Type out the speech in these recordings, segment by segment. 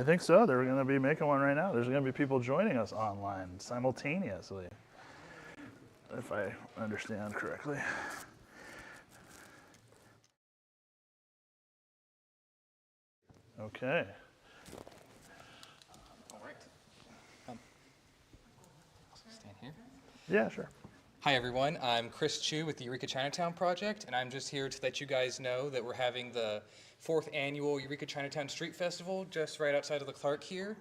I think so. They're going to be making one right now. There's going to be people joining us online simultaneously, if I understand correctly. Okay. All right. Stand here. Yeah, sure. Hi, everyone. I'm Chris Chu with the Eureka Chinatown Project, and I'm just here to let you guys know that we're having the 4th annual Eureka Chinatown Street Festival just right outside of the Clarke here,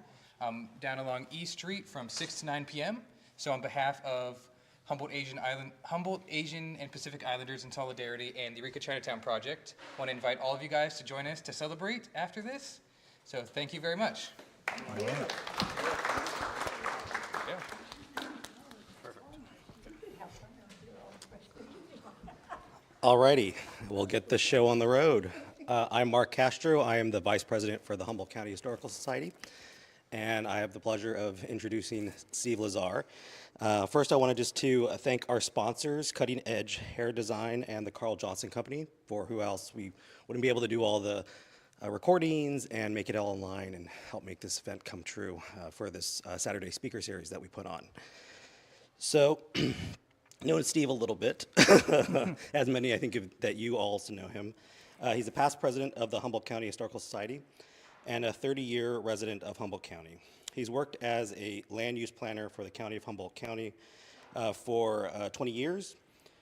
down along E Street from 6 to 9 p.m. So on behalf of Humboldt Asian and Pacific Islanders in Solidarity and the Eureka Chinatown Project, I want to invite all of you guys to join us to celebrate after this. So thank you very much. Yeah. Alrighty, we'll get the show on the road. I'm Mark Castro. I am the Vice President for the Humboldt County Historical Society, and I have the pleasure of introducing Steve Lazar. First, I wanted just to thank our sponsors, Cutting Edge Hair Design and the Carl Johnson Company, for who else we wouldn't be able to do all the recordings and make it all online and help make this event come true for this Saturday speaker series that we put on. So, known Steve a little bit, as many I think that you also know him. He's a past president of the Humboldt County Historical Society and a 30-year resident of Humboldt County. He's worked as a land use planner for the County of Humboldt County for 20 years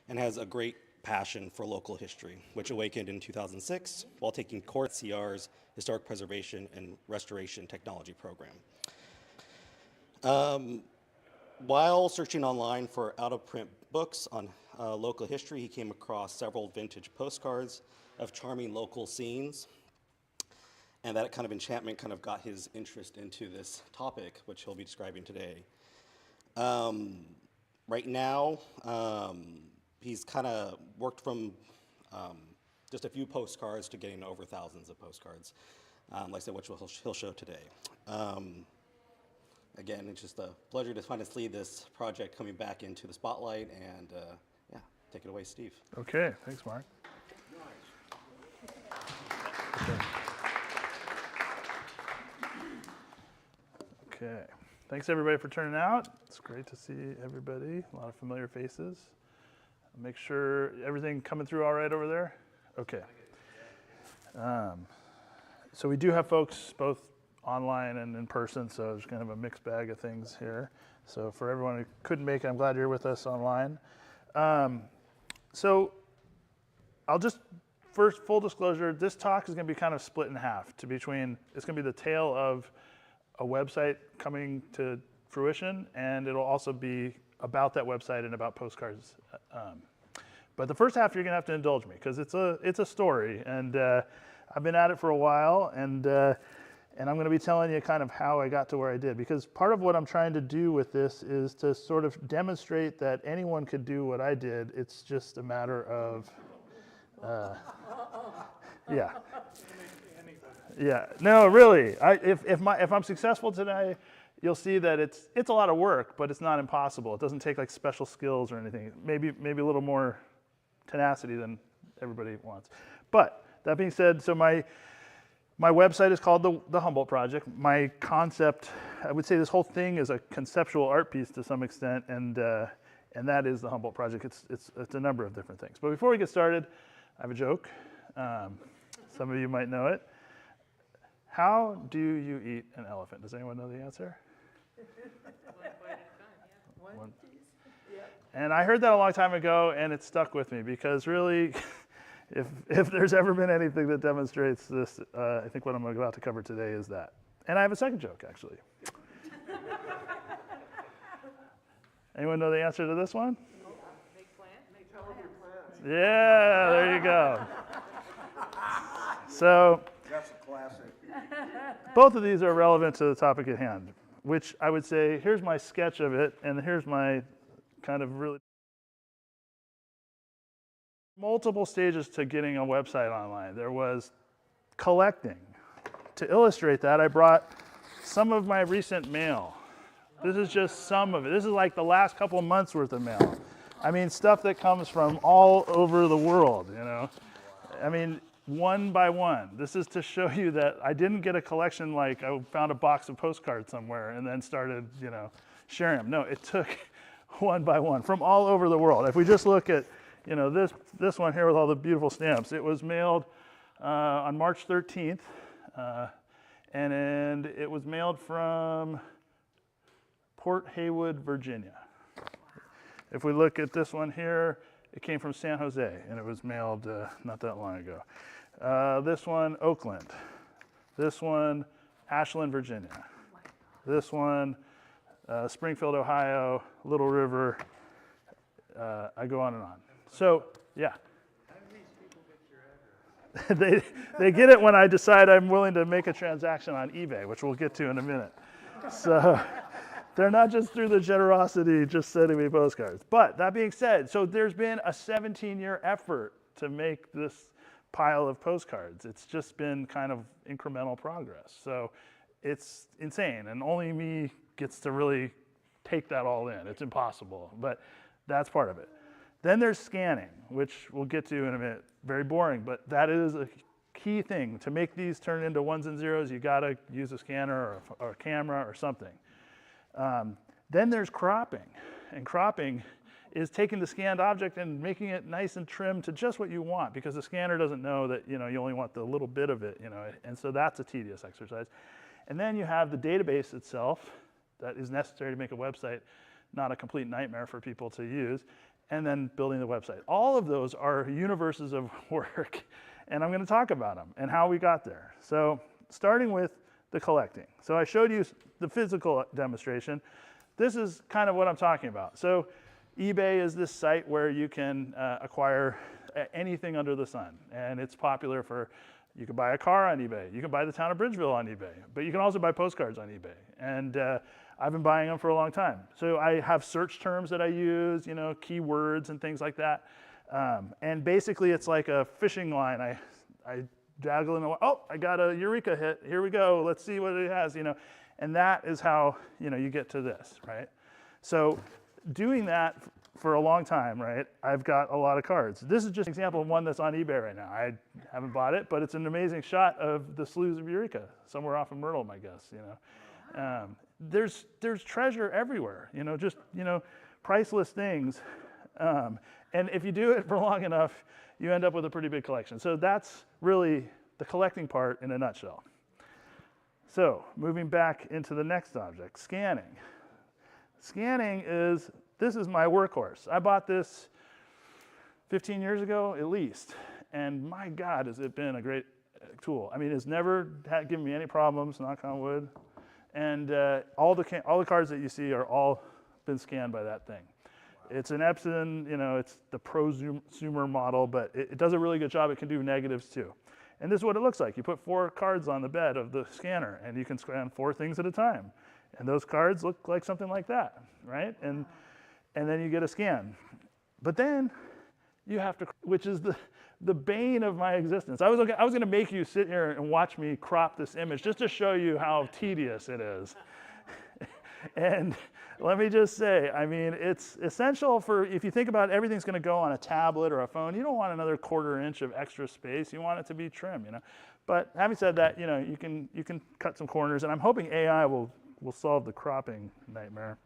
and has a great passion for local history, which awakened in 2006 while taking course at CR's Historic Preservation and Restoration Technology Program. While searching online for out-of-print books on local history, he came across several vintage postcards of charming local scenes, and that kind of enchantment kind of got his interest into this topic, which he'll be describing today. Right now, he's kind of worked from just a few postcards to getting over thousands of postcards, like I said, which he'll show today. Again, it's just a pleasure to finally see this project coming back into the spotlight, and yeah, take it away, Steve. Okay, thanks, Mark. Okay, thanks everybody for turning out. It's great to see everybody, a lot of familiar faces. Make sure everything coming through all right over there? Okay. So we do have folks both online and in person, so there's kind of a mixed bag of things here. So for everyone who couldn't make it, I'm glad you're with us online. So I'll just, first, full disclosure, this talk is going to be kind of split in half it's going to be the tale of a website coming to fruition, and it'll also be about that website and about postcards. But the first half, you're going to have to indulge me, because it's a story, and I've been at it for a while, and I'm going to be telling you kind of how I got to where I did, because part of what I'm trying to do with this is to sort of demonstrate that anyone could do what I did. It's just a matter of, yeah. Yeah, no, really. If I'm successful today, you'll see that it's a lot of work, but it's not impossible. It doesn't take like special skills or anything. Maybe a little more tenacity than everybody wants. But that being said, so my website is called the Humboldt Project. My concept, I would say this whole thing is a conceptual art piece to some extent, and that is the Humboldt Project. It's a number of different things. But before we get started, I have a joke. Some of you might know it. How do you eat an elephant? Does anyone know the answer? One. And I heard that a long time ago, and it stuck with me, because really, if there's ever been anything that demonstrates this, I think what I'm about to cover today is that. And I have a second joke, actually. Anyone know the answer to this one? Make plants. Make plants. Yeah, there you go. So, that's a classic. Both of these are relevant to the topic at hand, which I would say, here's my sketch of it, and here's my kind of really multiple stages to getting a website online. There was collecting. To illustrate that, I brought some of my recent mail. This is just some of it. This is like the last couple of months worth of mail. I mean, stuff that comes from all over the world, you know. I mean, one by one. This is to show you that I didn't get a collection like I found a box of postcards somewhere and then started, sharing them. No, it took one by one from all over the world. If we just look at, this one here with all the beautiful stamps, it was mailed on March 13th, and it was mailed from Port Haywood, Virginia. If we look at this one here, it came from San Jose, and it was mailed not that long ago. This one, Oakland. This one, Ashland, Virginia. This one, Springfield, Ohio, Little River. I go on and on. So, yeah. How do these people get your address? they get it when I decide I'm willing to make a transaction on eBay, which we'll get to in a minute. So they're not just through the generosity just sending me postcards. But that being said, so there's been a 17-year effort to make this pile of postcards. It's just been kind of incremental progress. So it's insane, and only me gets to really take that all in. It's impossible, but that's part of it. Then there's scanning, which we'll get to in a minute. Very boring, but that is a key thing. To make these turn into ones and zeros, you gotta use a scanner or a camera or something. Then there's cropping, and cropping is taking the scanned object and making it nice and trim to just what you want, because the scanner doesn't know that you only want the little bit of it, and so that's a tedious exercise. And then you have the database itself that is necessary to make a website not a complete nightmare for people to use, and then building the website. All of those are universes of work, and I'm going to talk about them and how we got there. So starting with the collecting. So I showed you the physical demonstration. This is kind of what I'm talking about. So eBay is this site where you can acquire anything under the sun, and it's popular for, you can buy a car on eBay, you can buy the town of Bridgeville on eBay, but you can also buy postcards on eBay. And I've been buying them for a long time. So I have search terms that I use, keywords and things like that. And basically it's like a fishing line. I daggle in, oh, I got a Eureka hit, here we go, let's see what it has, And that is how, you get to this, right? So doing that for a long time, right, I've got a lot of cards. This is just an example of one that's on eBay right now. I haven't bought it, but it's an amazing shot of the sloughs of Eureka, somewhere off of Myrtle, I guess, There's treasure everywhere, priceless things. And if you do it for long enough, you end up with a pretty big collection. So that's really the collecting part in a nutshell. So moving back into the next object, scanning. Scanning this is my workhorse. I bought this 15 years ago at least, and my God, has it been a great tool. I mean, it's never given me any problems, knock on wood. And all the cards that you see are all been scanned by that thing. Wow. It's an Epson, it's the prosumer model, but it does a really good job. It can do negatives too. And this is what it looks like. You put 4 cards on the bed of the scanner, and you can scan 4 things at a time. And those cards look like something like that, right? And then you get a scan. But then you have to, which is the bane of my existence. I was going to make you sit here and watch me crop this image just to show you how tedious it is. And let me just say, I mean, it's essential for, if you think about it, everything's going to go on a tablet or a phone, you don't want another 1/4 inch of extra space. You want it to be trim, But having said that, you can cut some corners, and I'm hoping AI will solve the cropping nightmare.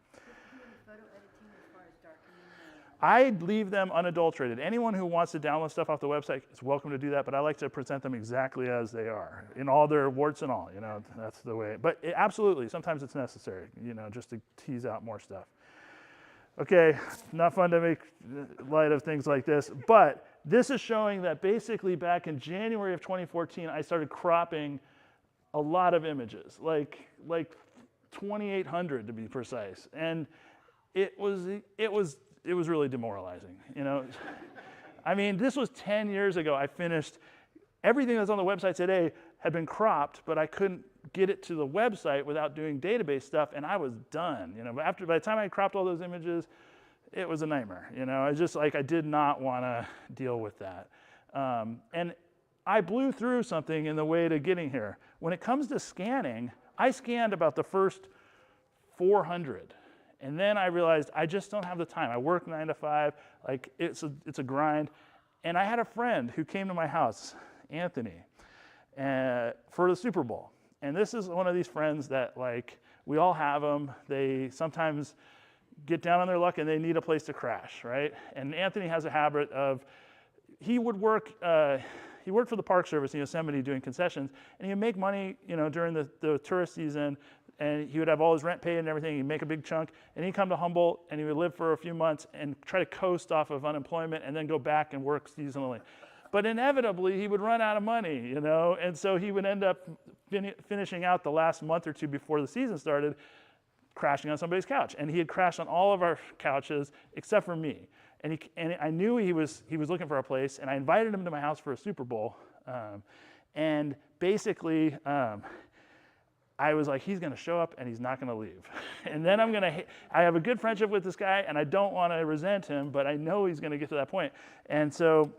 I'd leave them unadulterated. Anyone who wants to download stuff off the website is welcome to do that, but I like to present them exactly as they are, in all their warts and all, that's the way. But absolutely, sometimes it's necessary, just to tease out more stuff. Okay, not fun to make light of things like this, but this is showing that basically back in January of 2014, I started cropping a lot of images, like 2,800 to be precise. And it was really demoralizing, I mean, this was 10 years ago. I finished everything that's on the website today had been cropped, but I couldn't get it to the website without doing database stuff, and I was done. By the time I cropped all those images, it was a nightmare. I just I did not want to deal with that, and I blew through something in the way to getting here. When it comes to scanning, I scanned about the first 400. And then I realized I just don't have the time. I work 9 to 5, it's a grind. And I had a friend who came to my house, Anthony, for the Super Bowl. And this is one of these friends that, like, we all have them. They sometimes get down on their luck and they need a place to crash, right? And Anthony has a habit of, he worked for the Park Service in Yosemite doing concessions, and he would make money, during the tourist season, and he would have all his rent paid and everything. He'd make a big chunk, and he'd come to Humboldt, and he would live for a few months and try to coast off of unemployment and then go back and work seasonally. But inevitably, he would run out of money, and so he would end up finishing out the last month or two before the season started, crashing on somebody's couch. And he had crashed on all of our couches except for me. And I knew he was looking for a place, and I invited him to my house for a Super Bowl. And basically, I was like, he's going to show up and he's not going to leave. And then I have a good friendship with this guy, and I don't want to resent him, but I know he's going to get to that point. And so,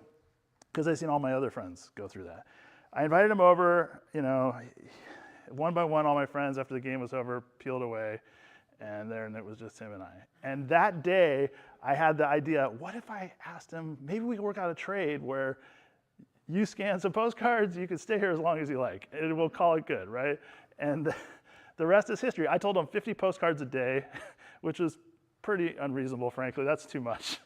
because I've seen all my other friends go through that, I invited him over, one by one, all my friends, after the game was over, peeled away. And then it was just him and I. And that day, I had the idea, what if I asked him, maybe we could work out a trade where you scan some postcards, you can stay here as long as you like, and we'll call it good, right? And the rest is history. I told him 50 postcards a day, which is pretty unreasonable, frankly. That's too much.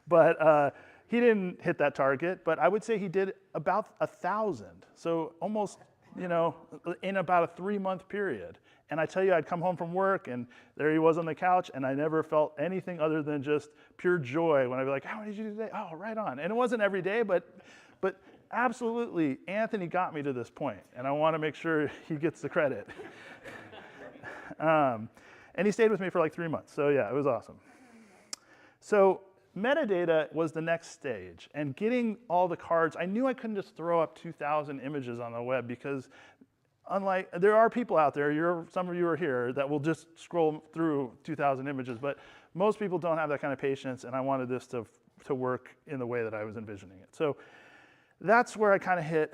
But he didn't hit that target, but I would say he did about 1,000. So almost, in about a 3-month period. And I tell you, I'd come home from work, and there he was on the couch, and I never felt anything other than just pure joy when I'd be like, how did you do today? Oh, right on. And it wasn't every day, but absolutely, Anthony got me to this point, and I want to make sure he gets the credit. And he stayed with me for like 3 months. So yeah, it was awesome. So metadata was the next stage, and getting all the cards, I knew I couldn't just throw up 2,000 images on the web, because there are people out there, some of you are here, that will just scroll through 2,000 images, but most people don't have that kind of patience, and I wanted this to work in the way that I was envisioning it. So that's where I kind of hit,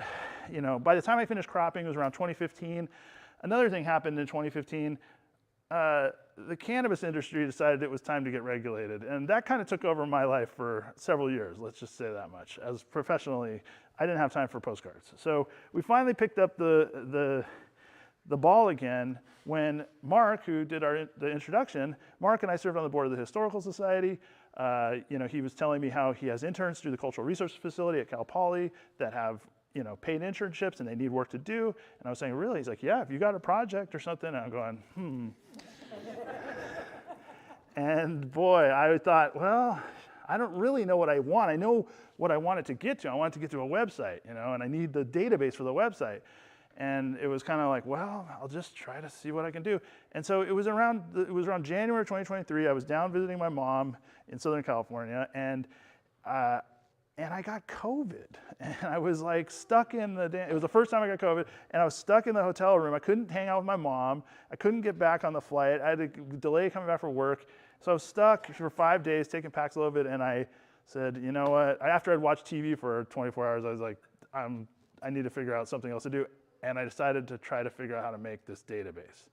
by the time I finished cropping, it was around 2015. Another thing happened in 2015. The cannabis industry decided it was time to get regulated, and that kind of took over my life for several years, let's just say that much. As professionally, I didn't have time for postcards. So we finally picked up the ball again when Mark, who did the introduction, Mark and I served on the board of the Historical Society. He was telling me how he has interns through the Cultural Research Facility at Cal Poly that have paid internships and they need work to do. And I was saying, really? He's like, yeah, if you got a project or something. And I'm going, And boy, I thought, well, I don't really know what I want. I know what I want it to get to. I want it to get to a website, and I need the database for the website. And it was kind of like, well, I'll just try to see what I can do. And so it was around January 2023. I was down visiting my mom in Southern California, and I got COVID. And I was like stuck in it was the first time I got COVID, and I was stuck in the hotel room. I couldn't hang out with my mom. I couldn't get back on the flight. I had to delay coming back from work. So I was stuck for 5 days taking Paxlovid, and I said, you know what? After I'd watched TV for 24 hours, I was like, I need to figure out something else to do. And I decided to try to figure out how to make this database.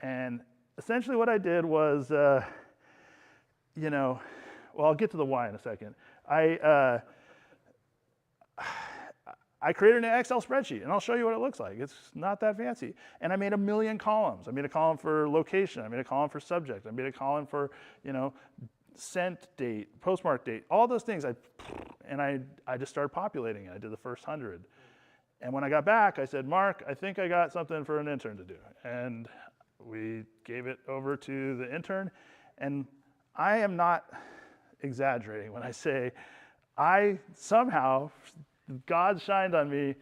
And essentially what I did was, well, I'll get to the why in a second. I created an Excel spreadsheet, and I'll show you what it looks like. It's not that fancy. And I made 1 million columns. I made a column for location. I made a column for subject. I made a column for, sent date, postmark date, all those things. I just started populating it. I did the first 100. And when I got back, I said, Mark, I think I got something for an intern to do. And we gave it over to the intern. And I am not exaggerating when I say God shined on me.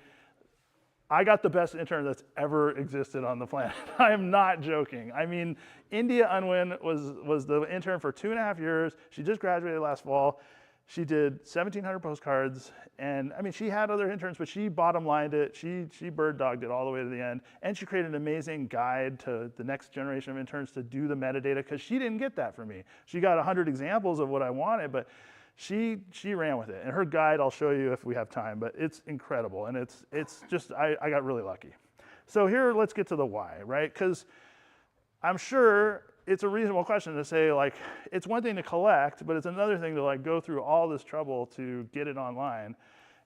I got the best intern that's ever existed on the planet. I am not joking. I mean, India Unwin was the intern for 2.5 years. She just graduated last fall. She did 1,700 postcards, and I mean, she had other interns, but she bottom lined it. She bird dogged it all the way to the end, and she created an amazing guide to the next generation of interns to do the metadata, because she didn't get that from me. She got 100 examples of what I wanted, but she ran with it. And her guide, I'll show you if we have time, but it's incredible, and it's just, I got really lucky. So here, let's get to the why, right? Because I'm sure it's a reasonable question to say, like, it's one thing to collect, but it's another thing to go through all this trouble to get it online.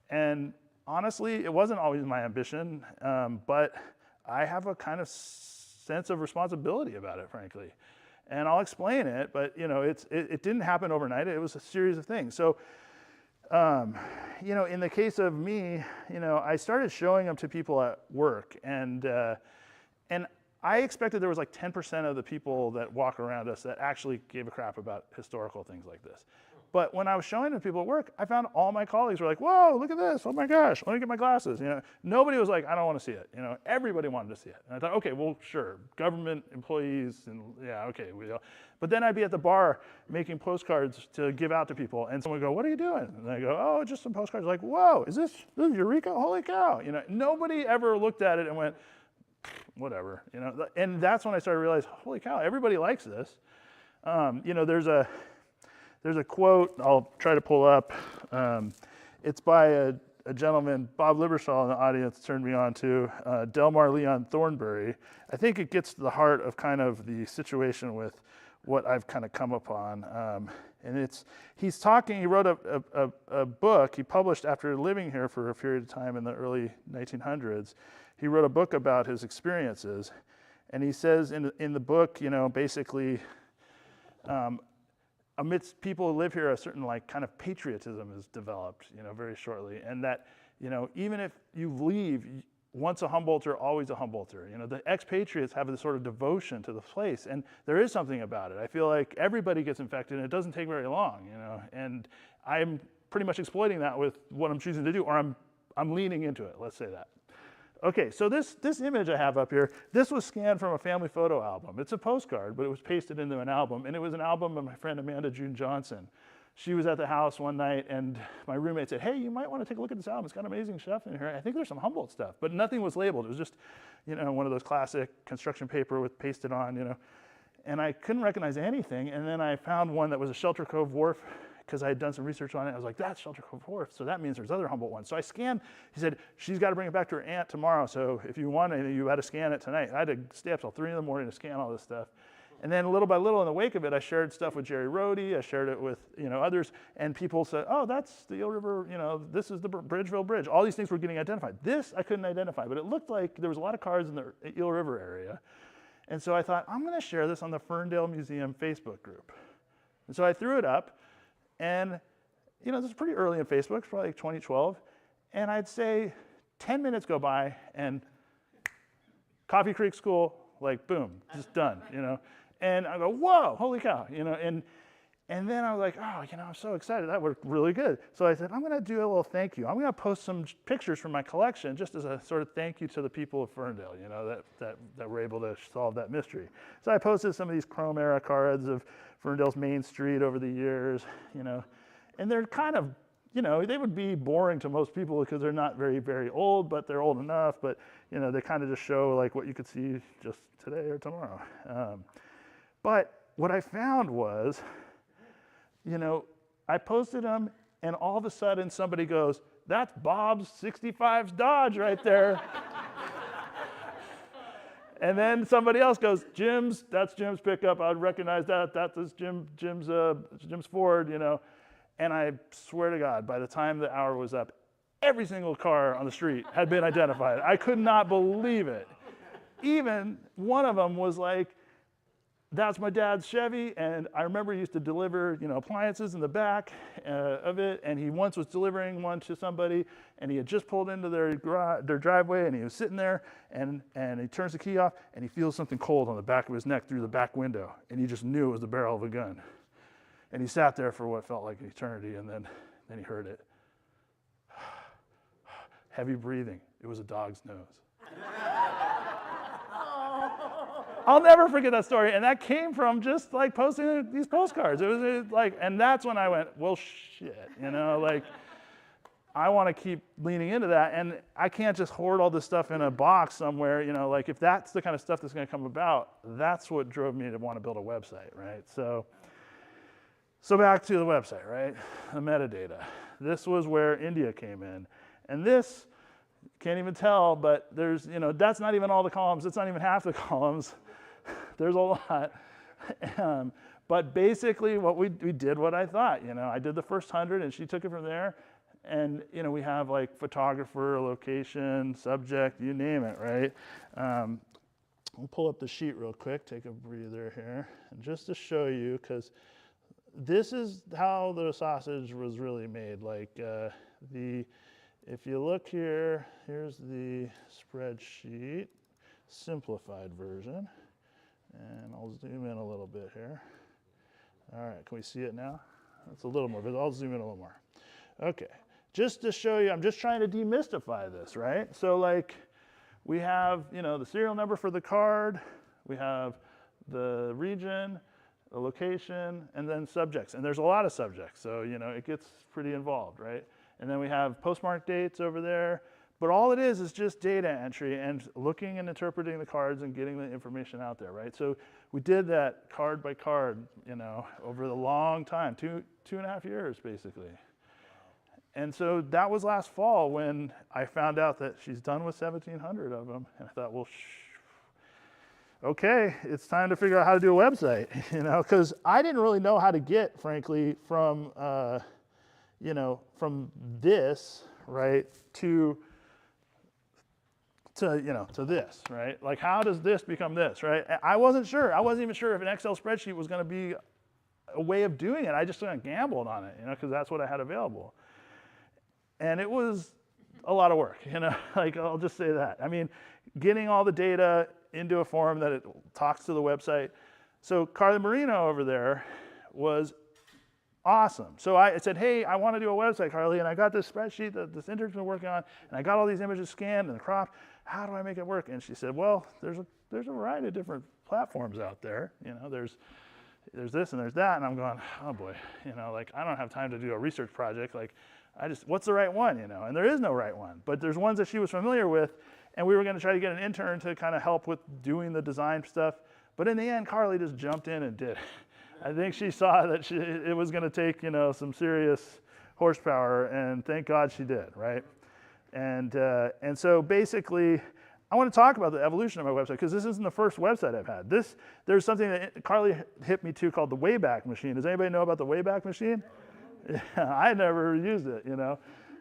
And honestly, it wasn't always my ambition, but I have a kind of sense of responsibility about it, frankly. And I'll explain it, but it didn't happen overnight. It was a series of things. So, in the case of me, I started showing them to people at work, and I expected there was like 10% of the people that walk around us that actually gave a crap about historical things like this. But when I was showing them to people at work, I found all my colleagues were like, whoa, look at this. Oh my gosh, let me get my glasses. Nobody was like, I don't want to see it. Everybody wanted to see it. And I thought, okay, well, sure. Government employees, and yeah, okay. But then I'd be at the bar making postcards to give out to people. And someone would go, what are you doing? And I go, oh, just some postcards. Like, whoa, is this Eureka? Holy cow. Nobody ever looked at it and went, whatever. And that's when I started to realize, holy cow, everybody likes this. There's a quote I'll try to pull up. It's by a gentleman, Bob Lieberstahl in the audience turned me on to, Delmar Leon Thornbury. I think it gets to the heart of kind of the situation with what I've kind of come upon. And he's talking, he wrote a book he published after living here for a period of time in the early 1900s. He wrote a book about his experiences. And he says in the book, basically, amidst people who live here, a certain kind of patriotism is developed, very shortly. And that, even if you leave, once a Humboldter, always a Humboldter. The expatriates have this sort of devotion to the place, and there is something about it. I feel like everybody gets infected, and it doesn't take very long, and I'm pretty much exploiting that with what I'm choosing to do, or I'm leaning into it, let's say that. Okay, so this image I have up here, this was scanned from a family photo album. It's a postcard, but it was pasted into an album, and it was an album of my friend Amanda June Johnson. She was at the house one night, and my roommate said, hey, you might want to take a look at this album. It's got amazing stuff in here. I think there's some Humboldt stuff, but nothing was labeled. It was just, one of those classic construction paper with pasted on, and I couldn't recognize anything, and then I found one that was a Shelter Cove Wharf, because I had done some research on it. I was like, that's Shelter Cove Wharf, so that means there's other Humboldt ones. So I scanned, he said, she's got to bring it back to her aunt tomorrow, so if you want anything, you had to scan it tonight. I had to stay up till 3 in the morning to scan all this stuff. And then little by little, in the wake of it, I shared stuff with Jerry Rohde, I shared it with others, and people said, oh, that's the Eel River, this is the Bridgeville Bridge. All these things were getting identified. This I couldn't identify, but it looked like there was a lot of cars in the Eel River area. And so I thought, I'm going to share this on the Ferndale Museum Facebook group. And so I threw it up, and this is pretty early in Facebook, it's probably like 2012, and I'd say 10 minutes go by, and Coffee Creek School, boom, just done, And I go, whoa, holy cow, and then I was like, oh, I'm so excited, that worked really good. So I said, I'm gonna do a little thank you. I'm gonna post some pictures from my collection just as a sort of thank you to the people of Ferndale, that were able to solve that mystery. So I posted some of these Chrome era cards of Ferndale's Main Street over the years, and they're kind of, they would be boring to most people because they're not very, very old, but they're old enough, but, they kind of just show what you could see just today or tomorrow. But what I found was, I posted them, and all of a sudden somebody goes, that's Bob's 65's Dodge right there. And then somebody else goes, that's Jim's pickup. I'd recognize that. That's Jim's Ford, And I swear to God, by the time the hour was up, every single car on the street had been identified. I could not believe it. Even one of them was like, that's my dad's Chevy, and I remember he used to deliver, appliances in the back of it, and he once was delivering one to somebody, and he had just pulled into their driveway, and he was sitting there, and he turns the key off, and he feels something cold on the back of his neck through the back window, and he just knew it was the barrel of a gun. And he sat there for what felt like an eternity, and then he heard it. Heavy breathing. It was a dog's nose. I'll never forget that story, and that came from just posting these postcards. It was and that's when I went, well, shit, I want to keep leaning into that, and I can't just hoard all this stuff in a box somewhere, if that's the kind of stuff that's going to come about, that's what drove me to want to build a website, right? So back to the website, right? The metadata. This was where India came in, and this, can't even tell, but there's, that's not even all the columns. It's not even half the columns. There's a lot. But basically we did what I thought, I did the first 100 and she took it from there. And we have like photographer, location, subject, you name it, right? We'll pull up the sheet real quick, take a breather here, and just to show you, because this is how the sausage was really made. Like if you look here, here's the spreadsheet, simplified version, and I'll zoom in a little bit here. All right, can we see it now? It's a little more, but I'll zoom in a little more. Okay, just to show you, I'm just trying to demystify this, right? So like, we have, the serial number for the card, we have the region, the location, and then subjects. And there's a lot of subjects, so, it gets pretty involved, right? And then we have postmark dates over there. But all it is just data entry and looking and interpreting the cards and getting the information out there, right? So we did that card by card, over the long time, two and a half years, basically. And so that was last fall when I found out that she's done with 1,700 of them. And I thought, well, okay, it's time to figure out how to do a website, because I didn't really know how to get, frankly, from, from this, right, to this, right? Like, how does this become this, right? I wasn't sure. I wasn't even sure if an Excel spreadsheet was going to be a way of doing it. I just kind of gambled on it, because that's what I had available. And it was a lot of work, like, I'll just say that. I mean, getting all the data into a form that it talks to the website. So Carly Marino over there was awesome. So I said, hey, I want to do a website, Carly, and I got this spreadsheet that this intern's been working on, and I got all these images scanned and cropped. How do I make it work? And she said, well, there's a variety of different platforms out there. There's this and there's that. And I'm going, oh boy, like, I don't have time to do a research project. Like, what's the right one, And there is no right one. But there's ones that she was familiar with, and we were going to try to get an intern to kind of help with doing the design stuff. But in the end, Carly just jumped in and did it. I think she saw that it was going to take, some serious horsepower, and thank God she did, right? And so basically, I want to talk about the evolution of my website, because this isn't the first website I've had. There's something that Carly hit me to called the Wayback Machine. Does anybody know about the Wayback Machine? Yeah, I had never used it,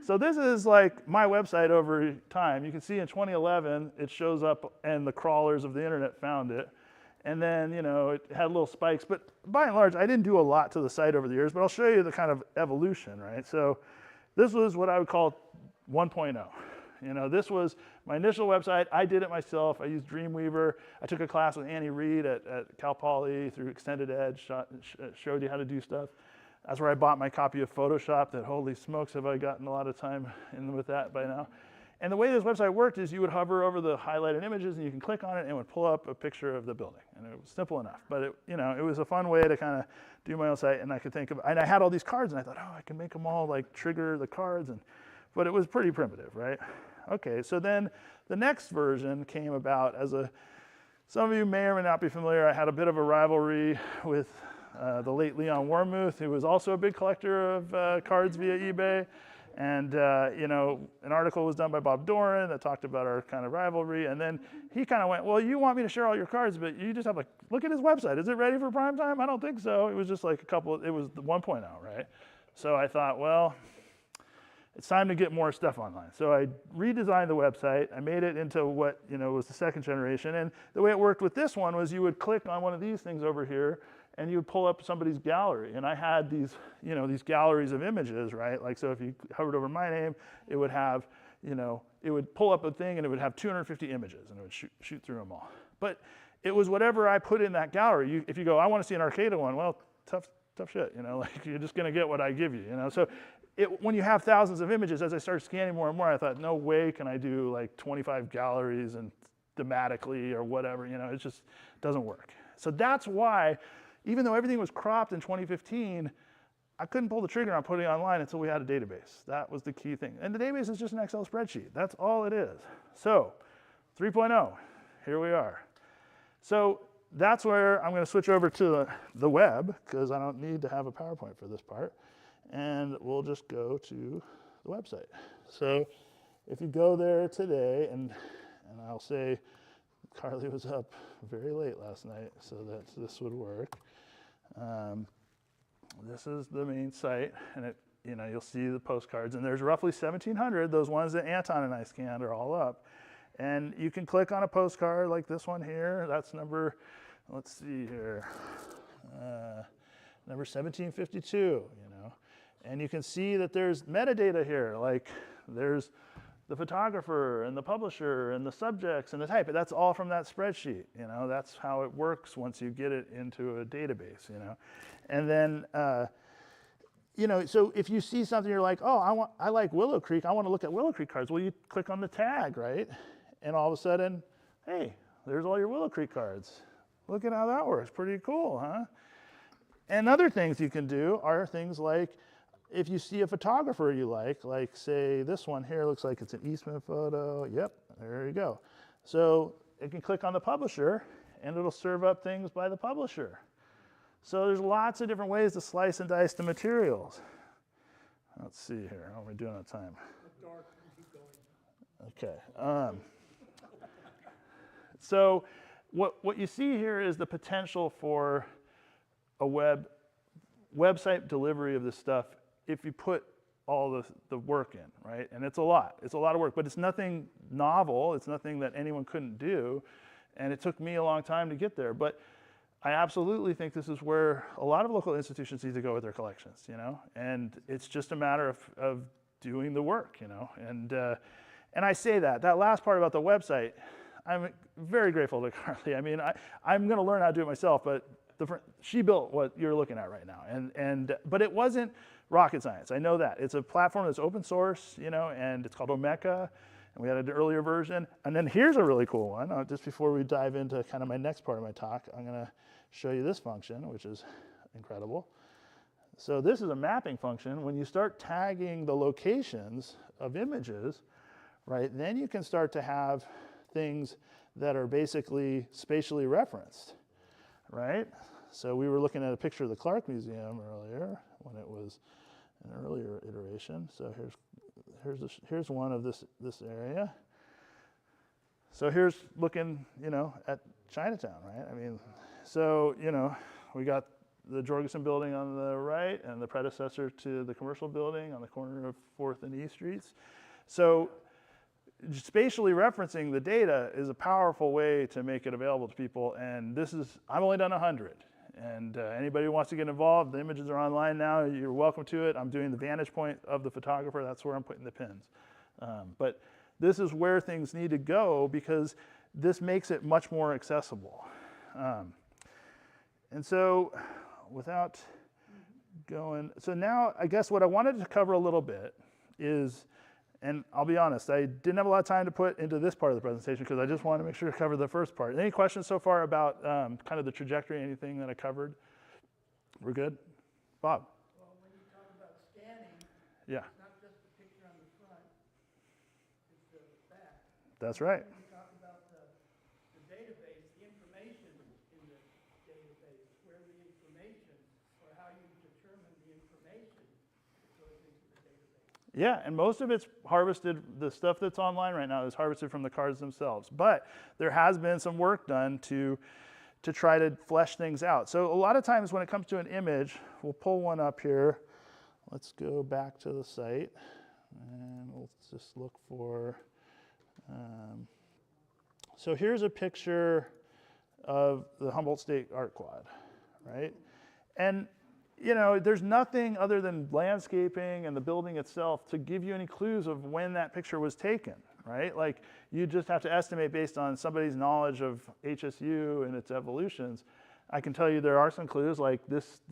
So this is like my website over time. You can see in 2011, it shows up and the crawlers of the internet found it. And then, it had little spikes. But by and large, I didn't do a lot to the site over the years, but I'll show you the kind of evolution, right? So this was what I would call 1.0. This was my initial website. I did it myself. I used Dreamweaver. I took a class with Annie Reed at Cal Poly through Extended Ed, showed you how to do stuff. That's where I bought my copy of Photoshop that, holy smokes, have I gotten a lot of time in with that by now. And the way this website worked is you would hover over the highlighted images and you can click on it and it would pull up a picture of the building. And it was simple enough, but it was a fun way to kind of do my own site. And I could think of, and I had all these cards and I thought, oh, I can make them all like trigger the cards. But it was pretty primitive, right? Okay, so then the next version came about some of you may or may not be familiar, I had a bit of a rivalry with the late Leon Warmuth, who was also a big collector of cards via eBay. And, an article was done by Bob Doran that talked about our kind of rivalry. And then he kind of went, well, you want me to share all your cards, but you just have to look at his website. Is it ready for prime time? I don't think so. It was just like it was the 1.0, right? So I thought, well, it's time to get more stuff online. So I redesigned the website. I made it into what, was the second generation. And the way it worked with this one was you would click on one of these things over here, and you would pull up somebody's gallery. And I had these, these galleries of images, right? Like, so if you hovered over my name, it would have, it would pull up a thing and it would have 250 images and it would shoot through them all. But it was whatever I put in that gallery. If you go, I want to see an Arcada one, well, tough shit, like you're just gonna get what I give you, So when you have thousands of images, as I started scanning more and more, I thought, no way can I do like 25 galleries and thematically or whatever, it just doesn't work. So that's why, even though everything was cropped in 2015, I couldn't pull the trigger on putting it online until we had a database. That was the key thing. And the database is just an Excel spreadsheet. That's all it is. So 3.0, here we are. So that's where I'm going to switch over to the web, because I don't need to have a PowerPoint for this part. And we'll just go to the website. So if you go there today, and I'll say Carly was up very late last night, so that this would work. This is the main site, and it you know, you'll see the postcards, and there's roughly 1,700. Those ones that Anton and I scanned are all up. And you can click on a postcard like this one here. That's number, let's see here, number 1752, you know. And you can see that there's metadata here, like there's the photographer and the publisher and the subjects and the type. That's all from that spreadsheet, you know. That's how it works once you get it into a database, you know. And then, you know, so if you see something, you're like, oh, I like Willow Creek. I want to look at Willow Creek cards. Well, you click on the tag, right? And all of a sudden, hey, there's all your Willow Creek cards. Look at how that works. Pretty cool, huh? And other things you can do are things like, if you see a photographer you like say this one here looks like it's an Eastman photo. Yep, there you go. So you can click on the publisher and it'll serve up things by the publisher. So there's lots of different ways to slice and dice the materials. Let's see here, how are we doing on time? Okay. So what you see here is the potential for a website delivery of this stuff if you put all the work in, right? And it's a lot of work, but it's nothing novel. It's nothing that anyone couldn't do. And it took me a long time to get there. But I absolutely think this is where a lot of local institutions need to go with their collections, you know? And it's just a matter of doing the work, you know? And I say that last part about the website, I'm very grateful to Carly. I mean, I'm gonna learn how to do it myself, but she built what you're looking at right now. But it wasn't rocket science, I know that. It's a platform that's open source, you know, and it's called Omeka, and we had an earlier version. And then here's a really cool one. Just before we dive into kind of my next part of my talk, I'm gonna show you this function, which is incredible. So this is a mapping function. When you start tagging the locations of images, right, then you can start to have things that are basically spatially referenced, right? So we were looking at a picture of the Clarke Museum earlier when it was an earlier iteration. So here's one of this area. So here's looking, you know, at Chinatown, right? I mean, so, you know, we got the Jorgensen building on the right and the predecessor to the commercial building on the corner of 4th and E Streets. So spatially referencing the data is a powerful way to make it available to people. And this is, I've only done 100. And anybody who wants to get involved, the images are online now. You're welcome to it. I'm doing the vantage point of the photographer. That's where I'm putting the pins. But this is where things need to go because this makes it much more accessible. And so without going, so now I guess what I wanted to cover a little bit is, and I'll be honest, I didn't have a lot of time to put into this part of the presentation because I just wanted to make sure to cover the first part. Any questions so far about kind of the trajectory, anything that I covered? We're good? Bob? Well, when you talk about scanning, Yeah, it's not just the picture on the front, it's the back. that's right. When you talk about the database, the information in the database, where the information, or how you determine the information that goes into the database. Yeah, and most of it's harvested, the stuff that's online right now is harvested from the cards themselves. But there has been some work done to try to flesh things out. So a lot of times when it comes to an image, we'll pull one up here. Let's go back to the site and we'll just look for, so here's a picture of the Humboldt State Art Quad, right? And you know, there's nothing other than landscaping and the building itself to give you any clues of when that picture was taken, right? Like you just have to estimate based on somebody's knowledge of HSU and its evolutions. I can tell you there are some clues, like this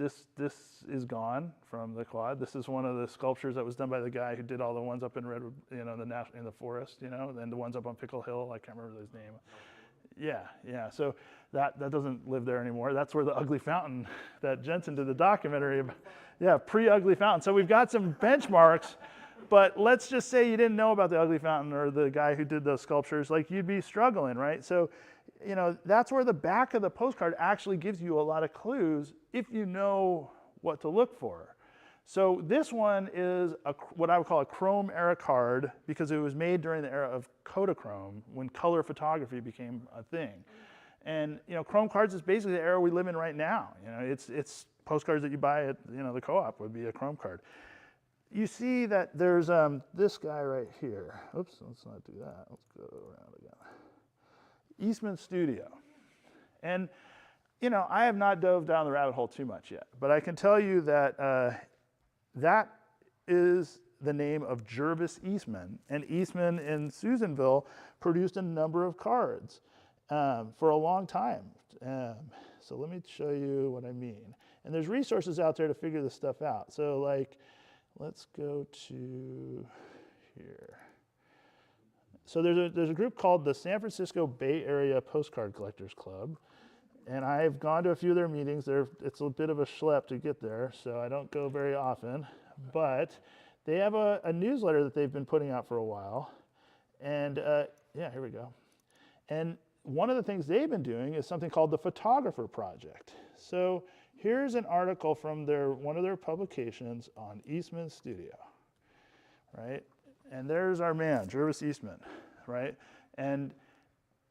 is gone from the quad. This is one of the sculptures that was done by the guy who did all the ones up in Redwood, you know, in the forest, you know, and the ones up on Pickle Hill. I can't remember his name. Yeah. So that doesn't live there anymore. That's where the ugly fountain that Jensen did the documentary about. Yeah, pre-ugly fountain. So we've got some benchmarks, but let's just say you didn't know about the ugly fountain or the guy who did those sculptures, like you'd be struggling, right? So, you know, that's where the back of the postcard actually gives you a lot of clues if you know what to look for. So this one is what I would call a Chrome era card because it was made during the era of Kodachrome when color photography became a thing. And you know, Chrome cards is basically the era we live in right now. You know, it's postcards that you buy at the co-op would be a Chrome card. you see that there's this guy right here. Oops, let's not do that. Let's go around again. Eastman Studio. And, you know, I have not dove down the rabbit hole too much yet, but I can tell you that that is the name of Jervis Eastman. And Eastman in Susanville produced a number of cards for a long time. So let me show you what I mean. And there's resources out there to figure this stuff out. So like, let's go to here. So there's a group called the San Francisco Bay Area Postcard Collectors Club. And I've gone to a few of their meetings. It's a bit of a schlep to get there, so I don't go very often. But they have a newsletter that they've been putting out for a while. And yeah, here we go. And one of the things they've been doing is something called the Photographer Project. So here's an article from one of their publications on Eastman Studio, right? And there's our man, Jervis Eastman, right? And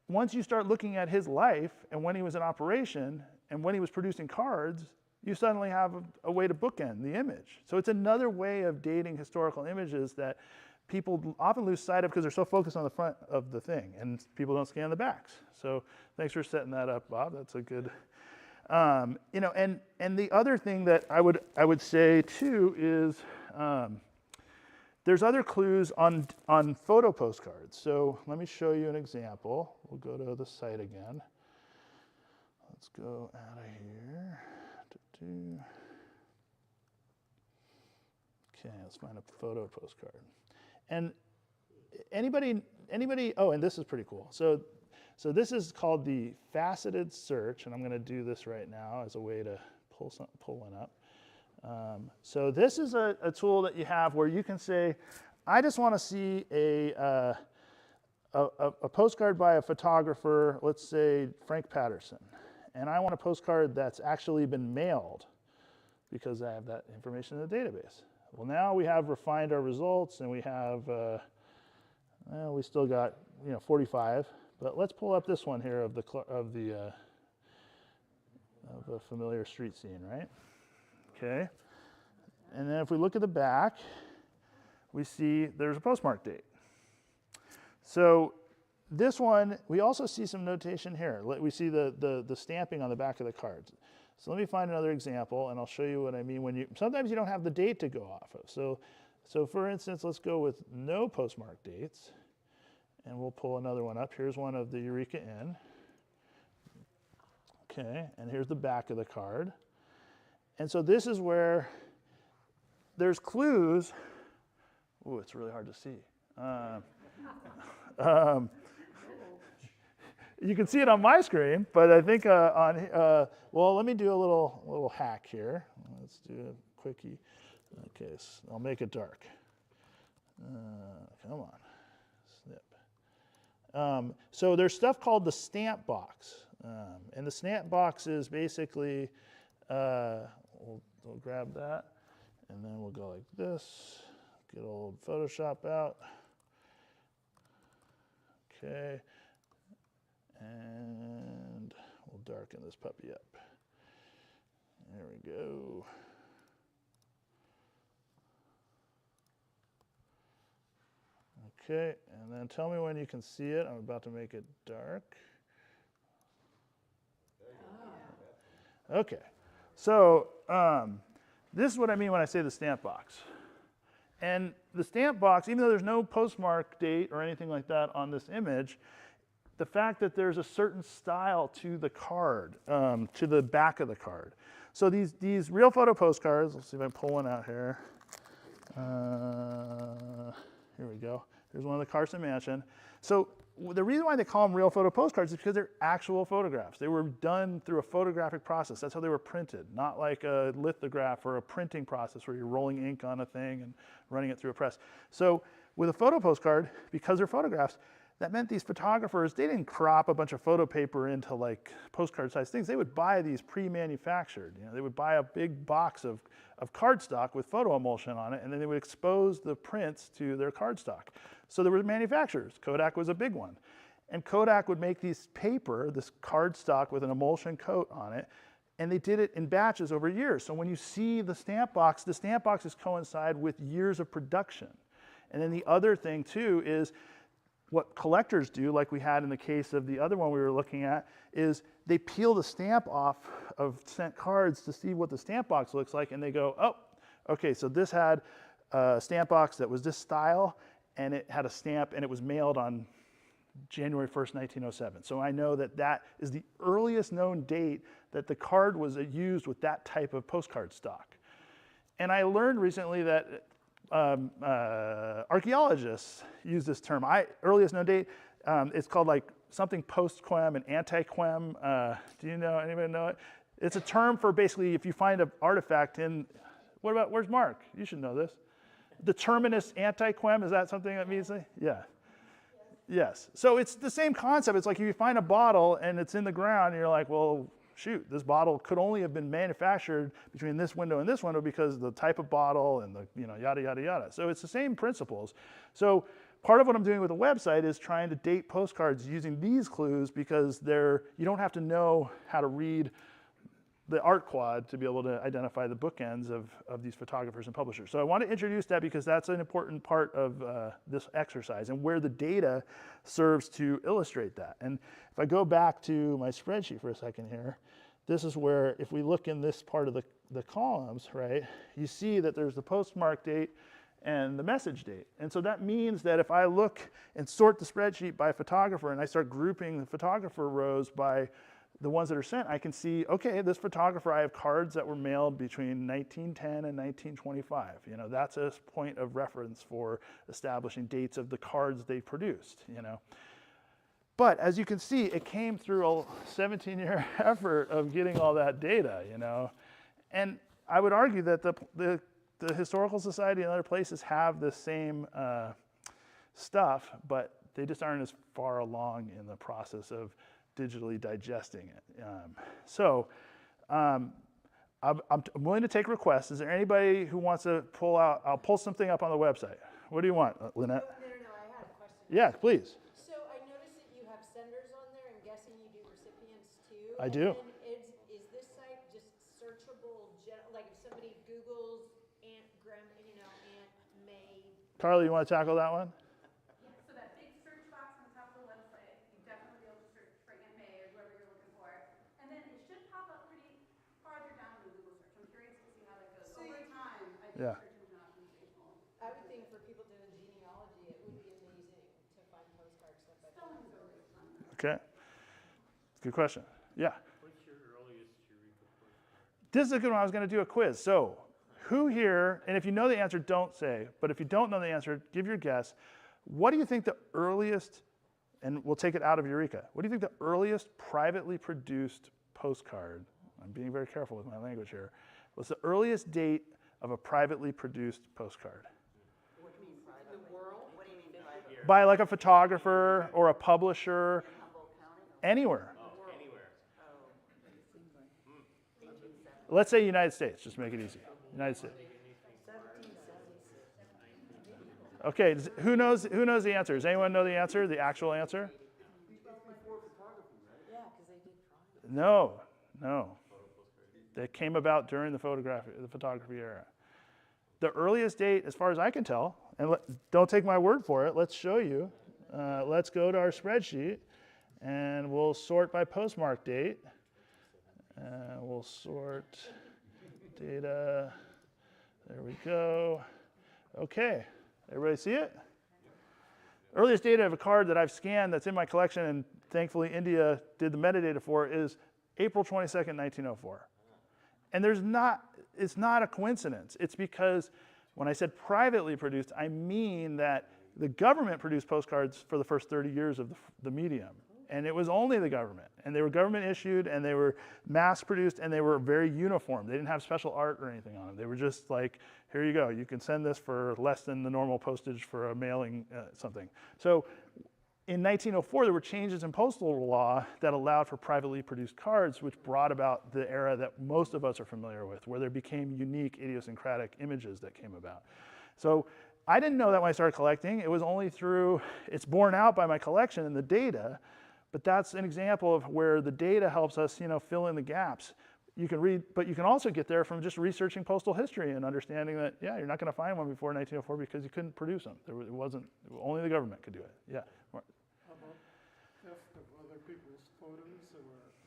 once you start looking at his life and when he was in operation and when he was producing cards, you suddenly have a way to bookend the image. So it's another way of dating historical images that people often lose sight of because they're so focused on the front of the thing and people don't scan the backs. So thanks for setting that up, Bob. That's a good, you know, and the other thing that I would say too is there's other clues on photo postcards. So let me show you an example. We'll go to the site again. Let's go out of here. Okay, let's find a photo postcard. And anybody, oh, and this is pretty cool. So this is called the faceted search, and I'm going to do this right now as a way to pull one up. So this is a tool that you have where you can say, I just want to see a postcard by a photographer, let's say Frank Patterson. And I want a postcard that's actually been mailed because I have that information in the database. Well, now we have refined our results and we have, well, we still got 45, but let's pull up this one here of a familiar street scene, right? Okay. And then if we look at the back, we see there's a postmark date. So this one, we also see some notation here. We see the stamping on the back of the cards. So let me find another example, and I'll show you what I mean when sometimes you don't have the date to go off of. So for instance, let's go with no postmark dates, and we'll pull another one up. Here's one of the Eureka Inn. Okay, and here's the back of the card. And so this is where there's clues. Ooh, it's really hard to see. You can see it on my screen, but I think well, let me do a little hack here. Let's do a quickie. Okay, so I'll make it dark. Come on, snip. So there's stuff called the stamp box, and the stamp box is basically, we'll grab that, and then we'll go like this. Get old Photoshop out. Okay, and we'll darken this puppy up. There we go. Okay, and then tell me when you can see it. I'm about to make it dark. Okay, so this is what I mean when I say the stamp box. And the stamp box, even though there's no postmark date or anything like that on this image, the fact that there's a certain style to the card, to the back of the card. So these real photo postcards, let's see if I pull one out here. Here we go. Here's one of the Carson Mansion. So the reason why they call them real photo postcards is because they're actual photographs. They were done through a photographic process. That's how they were printed, not like a lithograph or a printing process where you're rolling ink on a thing and running it through a press. So with a photo postcard, because they're photographs, that meant these photographers, they didn't crop a bunch of photo paper into like postcard sized things. They would buy these pre-manufactured. They would buy a big box of cardstock with photo emulsion on it, and then they would expose the prints to their cardstock. So there were manufacturers. Kodak was a big one. And Kodak would make these paper, this cardstock with an emulsion coat on it, And they did it in batches over years. So when you see the stamp boxes coincide with years of production. And then the other thing too is what collectors do, like we had in the case of the other one we were looking at, is they peel the stamp off of sent cards to see what the stamp box looks like, and they go, oh, okay, so this had a stamp box that was this style, and it had a stamp, and it was mailed on January 1st, 1907. So I know that that is the earliest known date that the card was used with that type of postcard stock. And I learned recently that archaeologists use this term. Earliest known date, it's called like something post-quem and anti-quem. Do you know, anybody know it? It's a term for basically if you find an artifact in, where's Mark? You should know this. Determinist anti-quem, is that something that means? Yeah. Yes. So it's the same concept. It's like if you find a bottle and it's in the ground, and you're like, well, shoot, this bottle could only have been manufactured between this window and this window because of the type of bottle and the, yada, yada, yada. So it's the same principles. So part of what I'm doing with the website is trying to date postcards using these clues because you don't have to know how to read the art quad to be able to identify the bookends of these photographers and publishers. So I want to introduce that because that's an important part of this exercise and where the data serves to illustrate that. And if I go back to my spreadsheet for a second here, this is where if we look in this part of the columns, right, you see that there's the postmark date and the message date. And so that means that if I look and sort the spreadsheet by photographer and I start grouping the photographer rows by the ones that are sent, I can see, okay, this photographer, I have cards that were mailed between 1910 and 1925. That's a point of reference for establishing dates of the cards they produced, But as you can see, it came through a 17-year effort of getting all that data, And I would argue that the Historical Society and other places have the same stuff, but they just aren't as far along in the process of digitally digesting it. I'm willing to take requests. Is there anybody who wants to pull out? I'll pull something up on the website. What do you want, Lynette? No, I had a question. Yeah, please. So I noticed that you have senders on there. I'm guessing you do recipients too. I do. And is this site just searchable? Like if somebody Googles Aunt May. Carly, you want to tackle that one? So that big search box on top of the website, you definitely be able to search for Aunt May or whoever you're looking for. And then it should pop up pretty farther down in the Google search. I'm curious to see how that goes. So Over time, I think Yeah. search engine optimization will. I would think for people doing genealogy, it would be amazing to find postcard stuff. Spelling's always fun. Okay. Good question. Yeah. What's your earliest Eureka postcard? This is a good one. I was going to do a quiz. So, who here, and if you know the answer, don't say, but if you don't know the answer, give your guess. What do you think the earliest, and we'll take it out of Eureka, what do you think the earliest privately produced postcard, I'm being very careful with my language here, what's the earliest date of a privately produced postcard? What do you mean private? In the world? What do you mean private? By like a photographer or a publisher, Humboldt County? anywhere. Anywhere. Oh, it seems like 1870. Let's say United States, just make it easy. United States. 1776. Okay, who knows the answer? Does anyone know the answer, the actual answer? Yeah, because they did try. No. That came about during the photography era. The earliest date, as far as I can tell, and don't take my word for it, let's show you. Let's go to our spreadsheet, and we'll sort by postmark date. We'll sort data. There we go. Okay, everybody see it? Earliest data of a card that I've scanned that's in my collection, and thankfully India did the metadata for, is April 22nd, 1904. And it's not a coincidence. It's because when I said privately produced, I mean that the government produced postcards for the first 30 years of the medium. And it was only the government. And they were government issued, and they were mass produced, and they were very uniform. They didn't have special art or anything on them. They were just like, here you go. You can send this for less than the normal postage for a mailing something. So in 1904, there were changes in postal law that allowed for privately produced cards, which brought about the era that most of us are familiar with, where there became unique idiosyncratic images that came about. So I didn't know that when I started collecting. It was only through, it's borne out by my collection and the data, but that's an example of where the data helps us, fill in the gaps. you can read, but you can also get there from just researching postal history and understanding that, yeah, you're not going to find one before 1904 because you couldn't produce them. It wasn't, only the government could do it. Yeah. How about theft of other people's photos or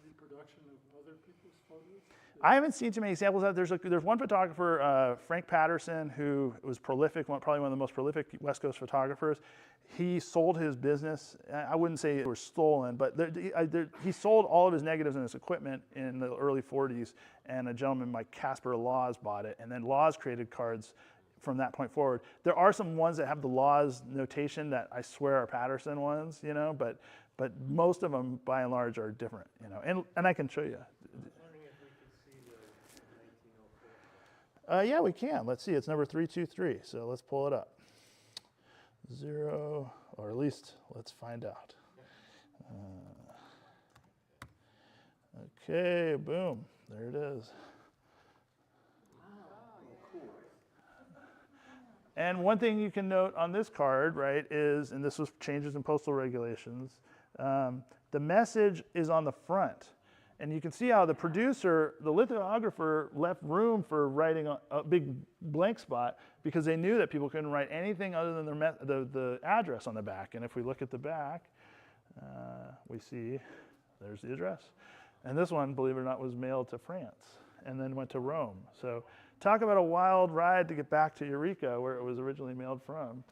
reproduction of other people's photos? I haven't seen too many examples of that. There's one photographer, Frank Patterson, who was prolific, probably one of the most prolific West Coast photographers. He sold his business. I wouldn't say it was stolen, but he sold all of his negatives and his equipment in the early 40s, and a gentleman like Casper Laws bought it, and then Laws created cards from that point forward. There are some ones that have the Laws notation that I swear are Patterson ones, you know, but most of them, by and large, are different, you know, and I can show you. Yeah, we can. Let's see. It's number 323. So let's pull it up. 0, or at least let's find out. Okay, boom. There it is. And one thing you can note on this card, right, is, and this was changes in postal regulations, the message is on the front. And you can see how the producer, the lithographer, left room for writing a big blank spot because they knew that people couldn't write anything other than the address on the back. And if we look at the back, we see there's the address. And this one, believe it or not, was mailed to France and then went to Rome. So talk about a wild ride to get back to Eureka, where it was originally mailed from.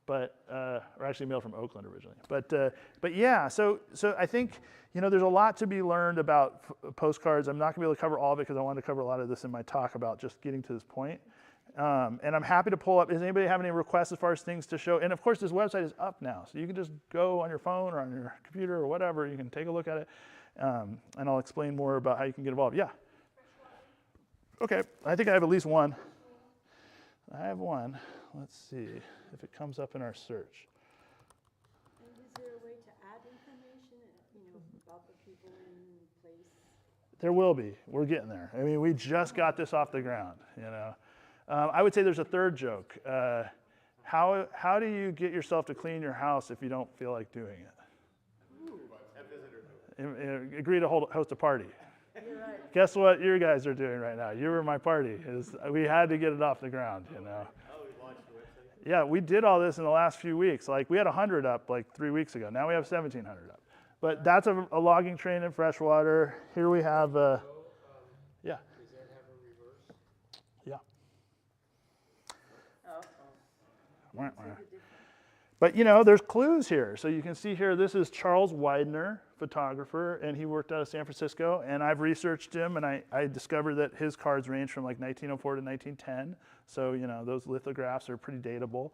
Or actually mailed from Oakland originally. But yeah, so I think, you know, there's a lot to be learned about postcards. I'm not gonna be able to cover all of it because I wanted to cover a lot of this in my talk about just getting to this point. And I'm happy to pull up, does anybody have any requests as far as things to show? And of course, this website is up now, so you can just go on your phone or on your computer or whatever, you can take a look at it, and I'll explain more about how you can get involved. Yeah? Okay, I think I have at least one. I have one. Let's see if it comes up in our search. And is there a way to add information, you know, about the people in place? There will be. We're getting there. I mean, we just got this off the ground, you know. I would say there's a third joke. How do you get yourself to clean your house if you don't feel like doing it? Agree to host a party. You're right. Guess what you guys are doing right now? You were my party. We had to get it off the ground, you know. Yeah, we did all this in the last few weeks. Like, we had 100 up like 3 weeks ago. Now we have 1,700 up. But that's a logging train in freshwater. Here we have, yeah. Does that have a reverse? Yeah. Oh, But, you know, there's clues here. So you can see here, this is Charles Widener, photographer, and he worked out of San Francisco. And I've researched him, and I discovered that his cards range from like 1904 to 1910. So, you know, those lithographs are pretty datable.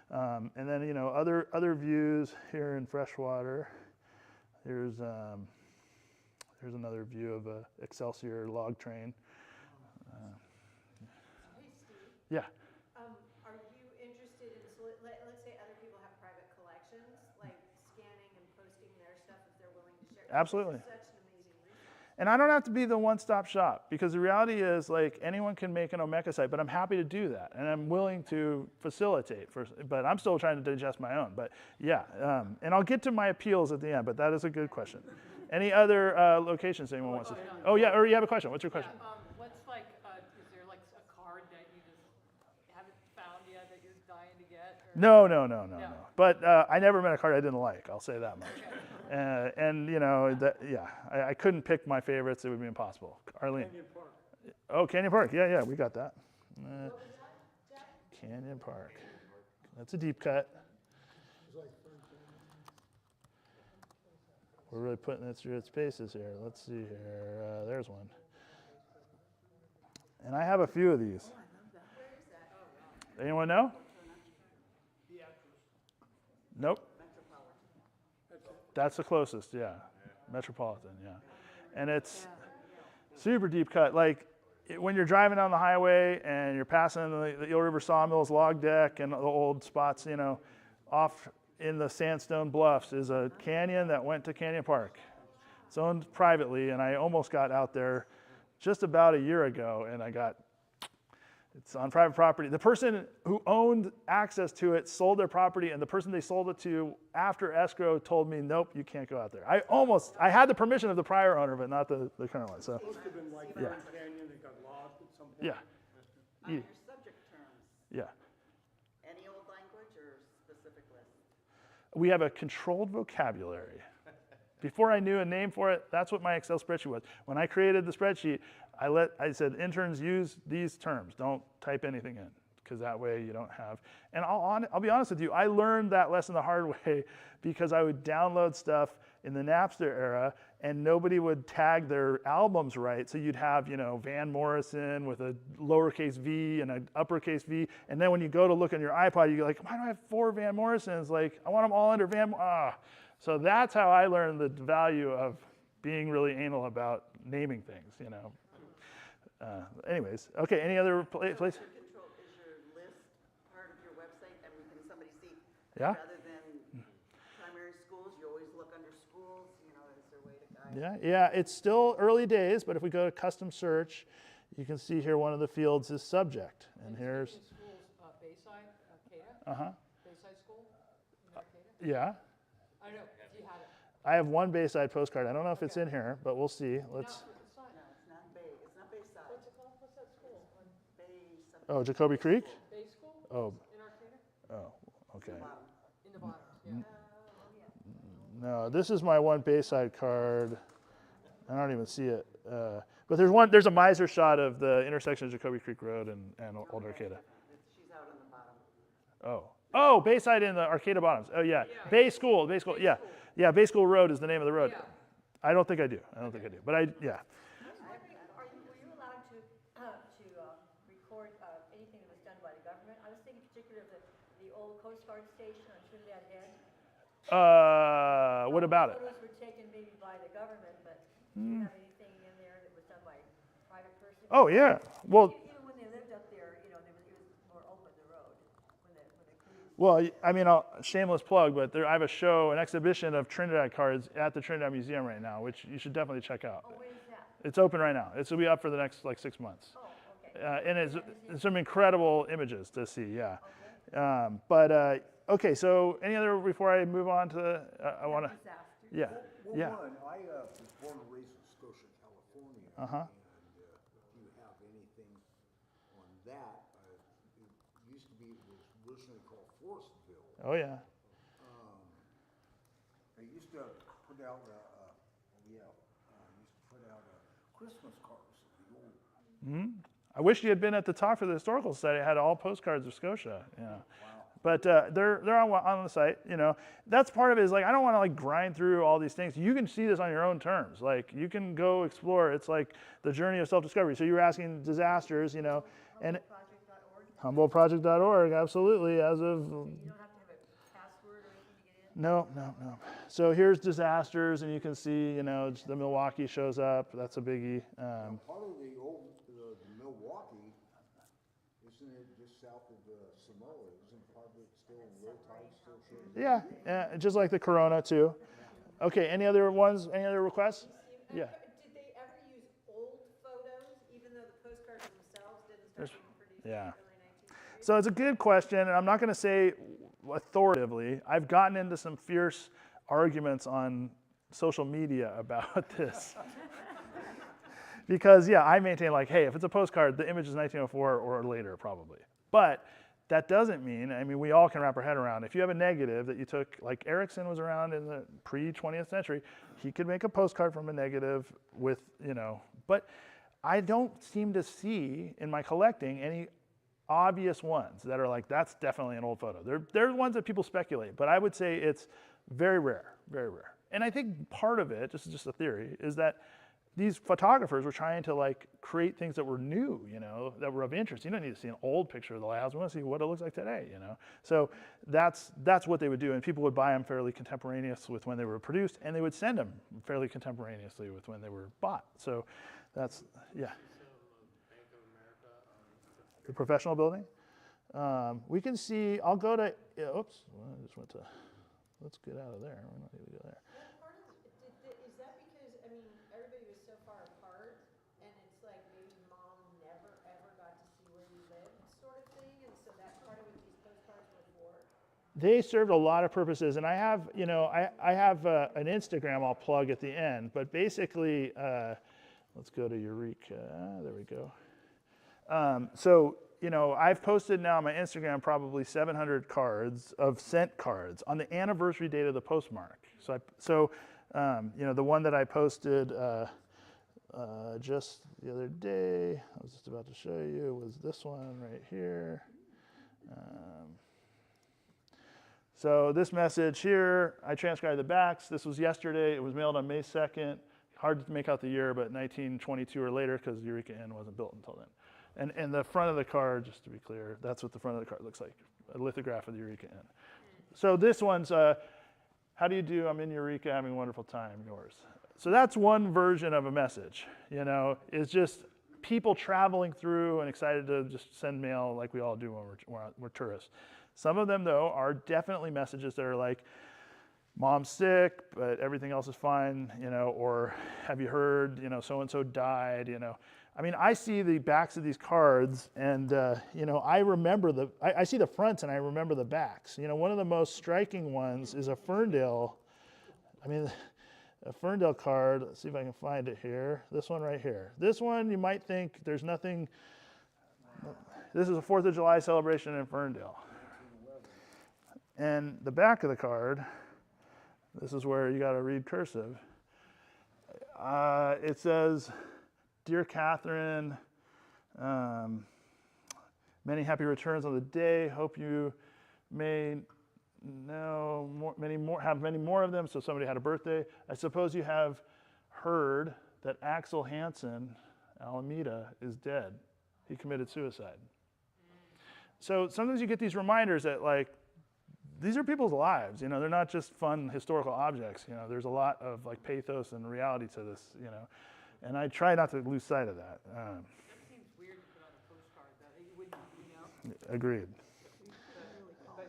And then, you know, other views here in freshwater. Here's another view of a Excelsior log train. Hey, Steve, Yeah. are you interested in, let's say other people have private collections, like scanning and posting their stuff if they're willing to share? Absolutely. This is such an amazing resource. And I don't have to be the one-stop shop, because the reality is, like, anyone can make an Omeka site, but I'm happy to do that, and I'm willing to facilitate. But I'm still trying to digest my own. But yeah, and I'll get to my appeals at the end. But that is a good question. Any other locations anyone wants to? Oh yeah, or you have a question? What's your question? What's like, is there like a card that you just haven't found yet that you're dying to get? Or? No. But I never met a card I didn't like. I'll say that much. And you know, I couldn't pick my favorites. It would be impossible. Arlene. Canyon Park. Oh, Canyon Park. Yeah, we got that. What was that, Jack? Canyon Park. That's a deep cut. We're really putting it through its paces here. Let's see here. There's one. And I have a few of these. Anyone know? Nope. That's the closest, yeah. Metropolitan, yeah. And it's super deep cut. Like, when you're driving down the highway and you're passing the Eel River Sawmills log deck and the old spots, you know, off in the sandstone bluffs is a canyon that went to Canyon Park. It's owned privately, and I almost got out there just about a year ago, and It's on private property. The person who owned access to it sold their property, and the person they sold it to after escrow told me, nope, you can't go out there. I had the permission of the prior owner, but not the current one. So, Supposed to have been like Grand Canyon, it got lost at some point. yeah, On your subject terms, yeah. any old language or specific list? We have a controlled vocabulary. Before I knew a name for it, that's what my Excel spreadsheet was. When I created the spreadsheet, I said, interns use these terms. Don't type anything in, because that way you don't have. And I'll be honest with you, I learned that lesson the hard way because I would download stuff in the Napster era, and nobody would tag their albums right. So you'd have, Van Morrison with a lowercase v and an uppercase V. And then when you go to look on your iPod, you're like, why do I have 4 Van Morrisons? Like, I want them all under So that's how I learned the value of being really anal about naming things, Anyways, okay, any other place? Is your list part of your website? I mean, can somebody see? Yeah. Rather than primary schools, you always look under schools, is there a way to guide? Yeah, it's still early days, but if we go to custom search, you can see here one of the fields is subject. And here's, In schools, Bayside, Arcata? Bayside School in Arcata? yeah. I don't know, if you had it. I have one Bayside postcard. I don't know if it's in here, but we'll see. Let's. No, it's not. No, it's not Bayside. What's it called? What's that school? Bay something. Oh, Jacoby Creek? Bay School? Oh, In Arcata? oh, okay. In the bottom, yeah. No, this is my one Bayside card. I don't even see it. But there's a miser shot of the intersection of Jacoby Creek Road and Old Arcata. She's out on the bottom. Oh, Bayside in the Arcata Bottoms. Oh, yeah. Bay School, yeah. Yeah, Bay School Road is the name of the road. Yeah. I don't think I do. But Were you allowed to record anything that was done by the government? I was thinking particularly of the old Coast Guard station on Trinidad Head. What about it? Photos were taken maybe by the government, but do you have anything in there that was done by a private person? Oh, yeah. Well, Even when they lived up there, it was more open, the road, when the crews. well, I mean, shameless plug, but I have an exhibition of Trinidad cards at the Trinidad Museum right now, which you should definitely check out. Oh, when is that? It's open right now. It'll be up for the next 6 months. Oh, okay. And it's some incredible images to see, yeah. Okay. Okay, so any other before I move on to, I want to, Disaster. yeah, Well, yeah. one, I was born and raised in Scotia, California. Uh-huh. And if you have anything on that, it used to be, it was originally called Forestville. Oh, yeah. They used to put out, Christmas cards. The old, I wish you had been at the talk for the Historical Society. I had all postcards of Scotia, But they're on the site, That's part of it is I don't want to grind through all these things. You can see this on your own terms. You can go explore. It's like the journey of self-discovery. So you were asking disasters, and HumboldtProject.org. HumboldtProject.org, absolutely, as of, You don't have to have a password or anything to get in? no. So here's disasters, and you can see, the Milwaukee shows up. That's a biggie. part of the old, the Milwaukee, isn't it just south of Samoa? Isn't part of it still low tide, still shows? Yeah, just like the Corona, too. Okay, any other ones? Any other requests? Yeah. Did they ever use old photos, even though the postcards themselves didn't start being produced in Yeah. the early 1900s? So it's a good question, and I'm not going to say authoritatively. I've gotten into some fierce arguments on social media about this. Because, I maintain hey, if it's a postcard, the image is 1904 or later, probably. But that doesn't mean, we all can wrap our head around, if you have a negative that you took, Erickson was around in the pre-20th century, he could make a postcard from a negative with, but I don't seem to see in my collecting any obvious ones that are that's definitely an old photo. There are ones that people speculate, but I would say it's very rare, very rare. And I think part of it, this is just a theory, is that these photographers were trying to create things that were new, that were of interest. You don't need to see an old picture of the lighthouse. We want to see what it looks like today, So that's what they would do, and people would buy them fairly contemporaneous with when they were produced, and they would send them fairly contemporaneously with when they were bought. So that's, yeah. The professional building. We can see, I'll go to, oops, I just went to, let's get out of there. We don't need to go there. Part of is that because, everybody was so far apart, and it's maybe mom never ever got to see where you lived? they served a lot of purposes, and I have, you know, I have an Instagram I'll plug at the end, but basically, let's go to Eureka, there we go. So, you know, I've posted now on my Instagram probably 700 cards of sent cards on the anniversary date of the postmark. So, you know, the one that I posted just the other day, I was just about to show you, was this one right here. So this message here, I transcribed the backs. This was yesterday. It was mailed on May 2nd. Hard to make out the year, but 1922 or later, because Eureka Inn wasn't built until then. And the front of the card, just to be clear, that's what the front of the card looks like, a lithograph of the Eureka Inn. So this one's, how do you do? I'm in Eureka, having a wonderful time, yours. So that's one version of a message, you know, is just people traveling through and excited to just send mail like we all do when we're tourists. Some of them, though, are definitely messages that are like, Mom's sick, but everything else is fine, you know, or have you heard, you know, so-and-so died, you know. I mean, I see the backs of these cards and, you know, I remember I see the fronts and I remember the backs. You know, one of the most striking ones is a Ferndale, a Ferndale card. Let's see if I can find it here. This one right here. This one, you might think there's nothing. This is a 4th of July celebration in Ferndale. And the back of the card, this is where you got to read cursive. It says, Dear Catherine, many happy returns on the day. Hope you may know have many more of them. So somebody had a birthday. I suppose you have heard that Axel Hansen, Alameda, is dead. He committed suicide. So sometimes you get these reminders that, like, these are people's lives, you know, they're not just fun historical objects, you know, there's a lot of like pathos and reality to this, you know, and I try not to lose sight of that. That seems weird to put on a postcard, though, you wouldn't, you know? Agreed. But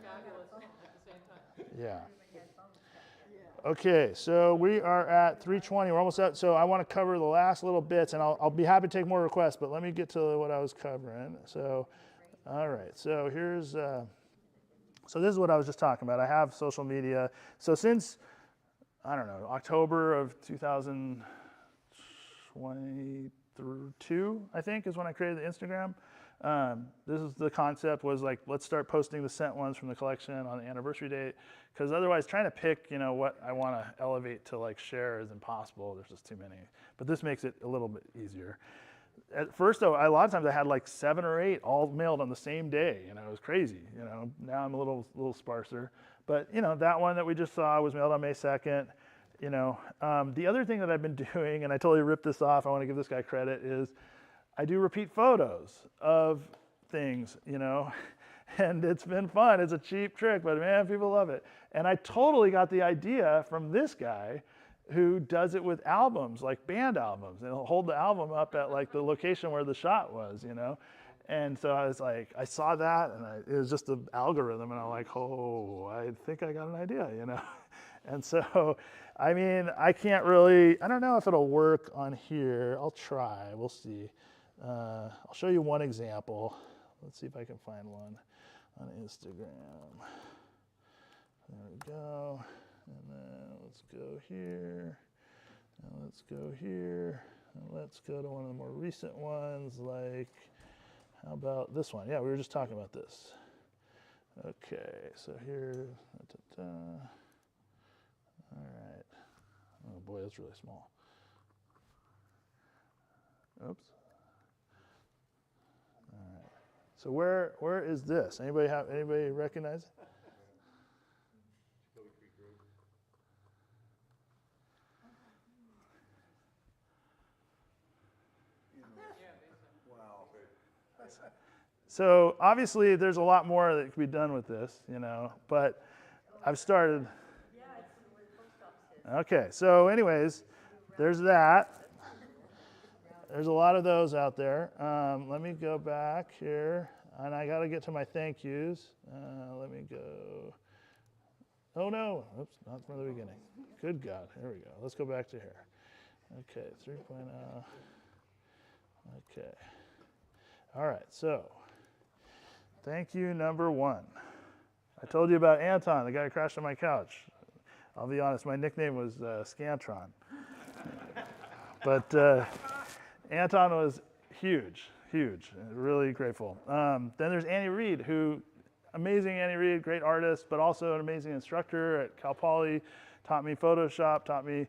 fabulous at the same time. Yeah. Okay, so we are at 3:20, we're almost out, so I want to cover the last little bits, and I'll be happy to take more requests, but let me get to what I was covering. So, all right, so here's, so this is what I was just talking about. I have social media. So since, I don't know, October of 2022, I think, is when I created the Instagram. This is the concept was like, let's start posting the sent ones from the collection on the anniversary date. Because otherwise trying to pick, you know, what I want to elevate to like share is impossible. There's just too many. But this makes it a little bit easier. At first, though, a lot of times I had like 7 or 8 all mailed on the same day. You know, it was crazy. You know, now I'm a little sparser. But, you know, that one that we just saw was mailed on May 2nd. You know, the other thing that I've been doing, and I totally ripped this off, I want to give this guy credit, is I do repeat photos of things, you know, and it's been fun. It's a cheap trick, but man, people love it. And I totally got the idea from this guy who does it with albums, like band albums, and he'll hold the album up at like the location where the shot was, you know. And so I was like, I saw that, and it was just an algorithm, and I'm like, oh, I think I got an idea, you know. And so, I mean, I don't know if it'll work on here. I'll try, we'll see. I'll show you one example. Let's see if I can find one on Instagram. There we go. And then let's go here, and let's go here, and let's go to one of the more recent ones, like, how about this one? Yeah, we were just talking about this. Okay, so here, all right. Oh boy, that's really small. Oops. All right. So where is this? Anybody recognize it? So obviously there's a lot more that can be done with this, you know, but I've started. Okay, so anyways, there's that. There's a lot of those out there. Let me go back here, and I got to get to my thank yous. Let me go. Oh no, oops, not from the beginning. Good God, here we go. Let's go back to here. Okay, 3.0. Okay. All right, so thank you, number 1. I told you about Anton, the guy who crashed on my couch. I'll be honest, my nickname was Scantron. But Anton was huge, really grateful. Then there's Annie Reed, amazing Annie Reed, great artist, but also an amazing instructor at Cal Poly, taught me Photoshop, taught me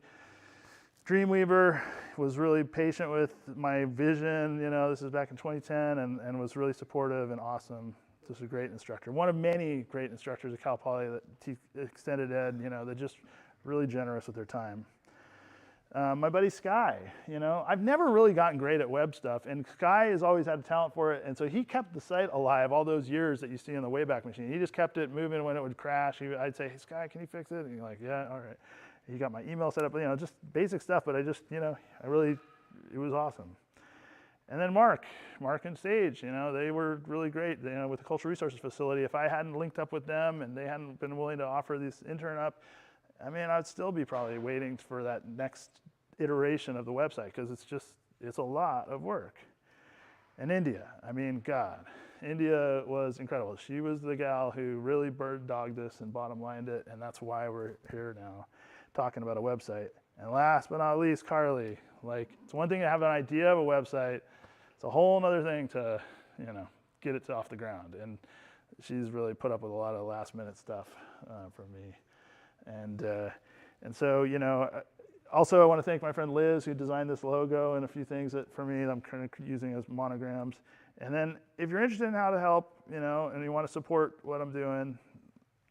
Dreamweaver, was really patient with my vision, this is back in 2010, and was really supportive and awesome. Just a great instructor. One of many great instructors at Cal Poly that teach extended ed, they're just really generous with their time. My buddy Sky, I've never really gotten great at web stuff, and Sky has always had a talent for it, and so he kept the site alive all those years that you see in the Wayback Machine. He just kept it moving when it would crash. I'd say, hey, Sky, can you fix it? And he's like, yeah, all right. He got my email set up, just basic stuff, but it was awesome. And then Mark and Sage, they were really great, with the Cultural Resources Facility. If I hadn't linked up with them and they hadn't been willing to offer this intern up, I'd still be probably waiting for that next iteration of the website, because it's a lot of work. And India, God, India was incredible. She was the gal who really bird dogged this and bottom lined it, and that's why we're here now talking about a website. And last but not least, Carly. It's one thing to have an idea of a website. It's a whole other thing to, get it off the ground. And she's really put up with a lot of last minute stuff from me. And so, also I want to thank my friend Liz, who designed this logo and a few things that for me I'm kind of using as monograms. And then if you're interested in how to help, and you want to support what I'm doing,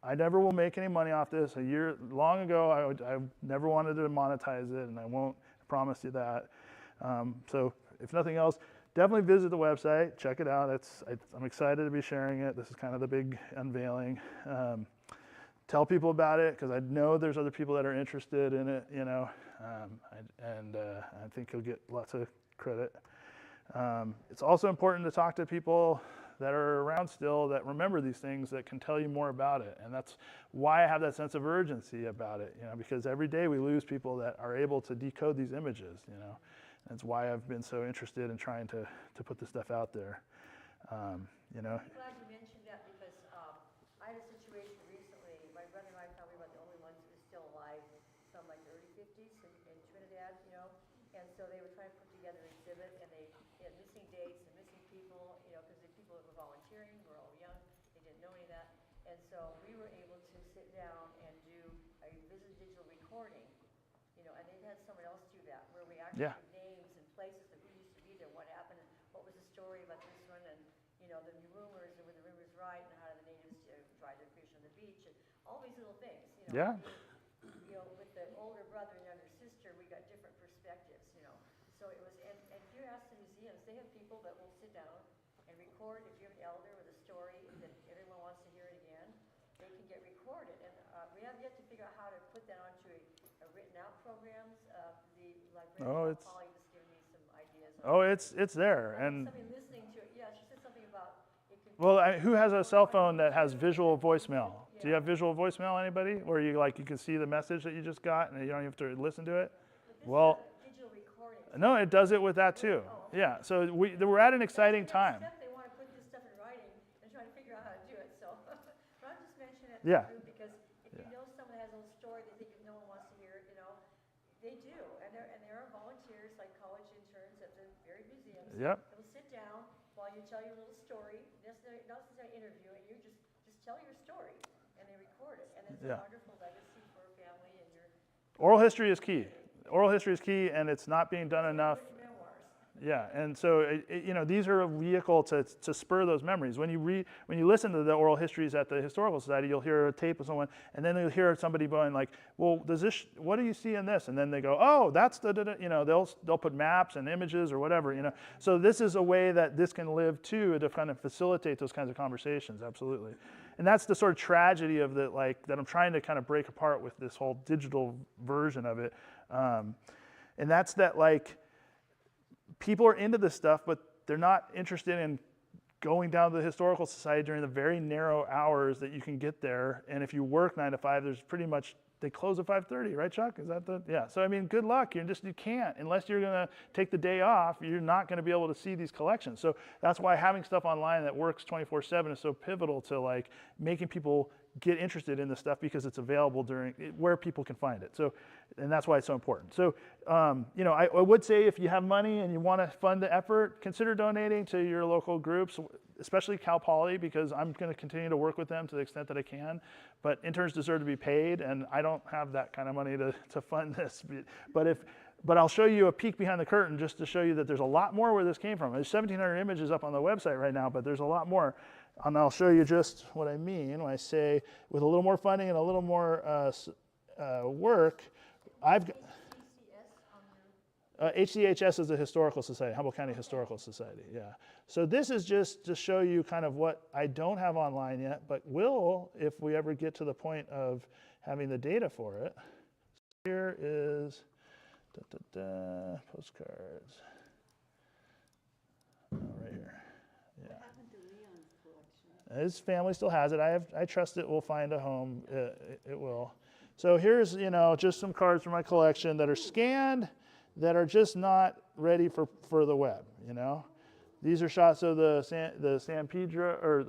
I never will make any money off this. Long ago, I never wanted to monetize it, and I won't promise you that. So if nothing else, definitely visit the website, check it out. I'm excited to be sharing it. This is kind of the big unveiling. Tell people about it, because I know there's other people that are interested in it, I think you'll get lots of credit. It's also important to talk to people that are around still that remember these things, that can tell you more about it. And that's why I have that sense of urgency about it, because every day we lose people that are able to decode these images, That's why I've been so interested in trying to put this stuff out there. I'm glad you mentioned that, because I had a situation recently. My brother and I are probably about the only ones who are still alive, some like the early 50s in Trinidad, and so they were trying to put together an exhibit, and they had missing dates and missing people, because the people that were volunteering were all young, they didn't know any of that, and so we were able to sit down and do a visit digital recording, and they had someone else do that, where we actually Yeah. give names and places of who used to be there, what happened, and what was the story about this one, and the rumors, and were the rumors right, and how do the natives dry their fish on the beach, and all these little things. Yeah. With the older brother and younger sister, we got different perspectives. So it was, and if you ask the museums, they have people that will sit down and record. If you have an elder with a story that everyone wants to hear it again, they can get recorded. And we have yet to figure out how to put that onto a written out programs. The librarian Polly just giving me some ideas. It's there. And somebody listening to it. Yeah, she said something about it could. well, who has a cell phone that has visual voicemail? Do you have visual voicemail, anybody? Where you can see the message that you just got and you don't have to listen to it? Well, Digital recording. no, it does it with that too. Yeah, so we're at an exciting time. They want to put this stuff in writing and try to figure out how to do it. So, but I'm just mentioning it Yeah. because if you know someone that has a little story they think no one wants to hear it, they do. And there are volunteers like college interns at the very museums. Yep. They'll sit down while you tell your little story, not necessarily interview it. You just tell your story, and they record it, and it's a wonderful legacy for a family and your. Oral history is key. Oral history is key, and it's not being done enough. Yeah, and so these are a vehicle to spur those memories. When you listen to the oral histories at the Historical Society, you'll hear a tape of someone, and then you'll hear somebody going like, "Well, what do you see in this?" And then they go, "Oh, that's they'll put maps and images or whatever, So this is a way that this can live too, to kind of facilitate those kinds of conversations. Absolutely, and that's the sort of tragedy of that I'm trying to kind of break apart with this whole digital version of it, and that's that people are into this stuff, but they're not interested in going down to the Historical Society during the very narrow hours that you can get there. And if you work 9 to 5, there's pretty much they close at 5:30, right, Chuck? Is that the, yeah. So I mean, good luck. You can't, unless you're gonna take the day off, you're not gonna be able to see these collections. So that's why having stuff online that works 24/7 is so pivotal to like making people get interested in this stuff, because it's available where people can find it. So, and that's why it's so important. So, you know, I would say if you have money and you want to fund the effort, consider donating to your local groups, especially Cal Poly, because I'm going to continue to work with them to the extent that I can. But interns deserve to be paid, and I don't have that kind of money to fund this. But I'll show you a peek behind the curtain just to show you that there's a lot more where this came from. There's 1,700 images up on the website right now, but there's a lot more. And I'll show you just what I mean when I say with a little more funding and a little more work, I've got... HCHS is the Historical Society, Humboldt County Historical Society, yeah. So this is just to show you kind of what I don't have online yet, but will if we ever get to the point of having the data for it. Here is postcards. Right here. Yeah. What happened to Leon's collection? His family still has it. I trust it will find a home. It will. So here's, you know, just some cards from my collection that are scanned, that are just not ready for the web. You know, these are shots of the San Pedro, or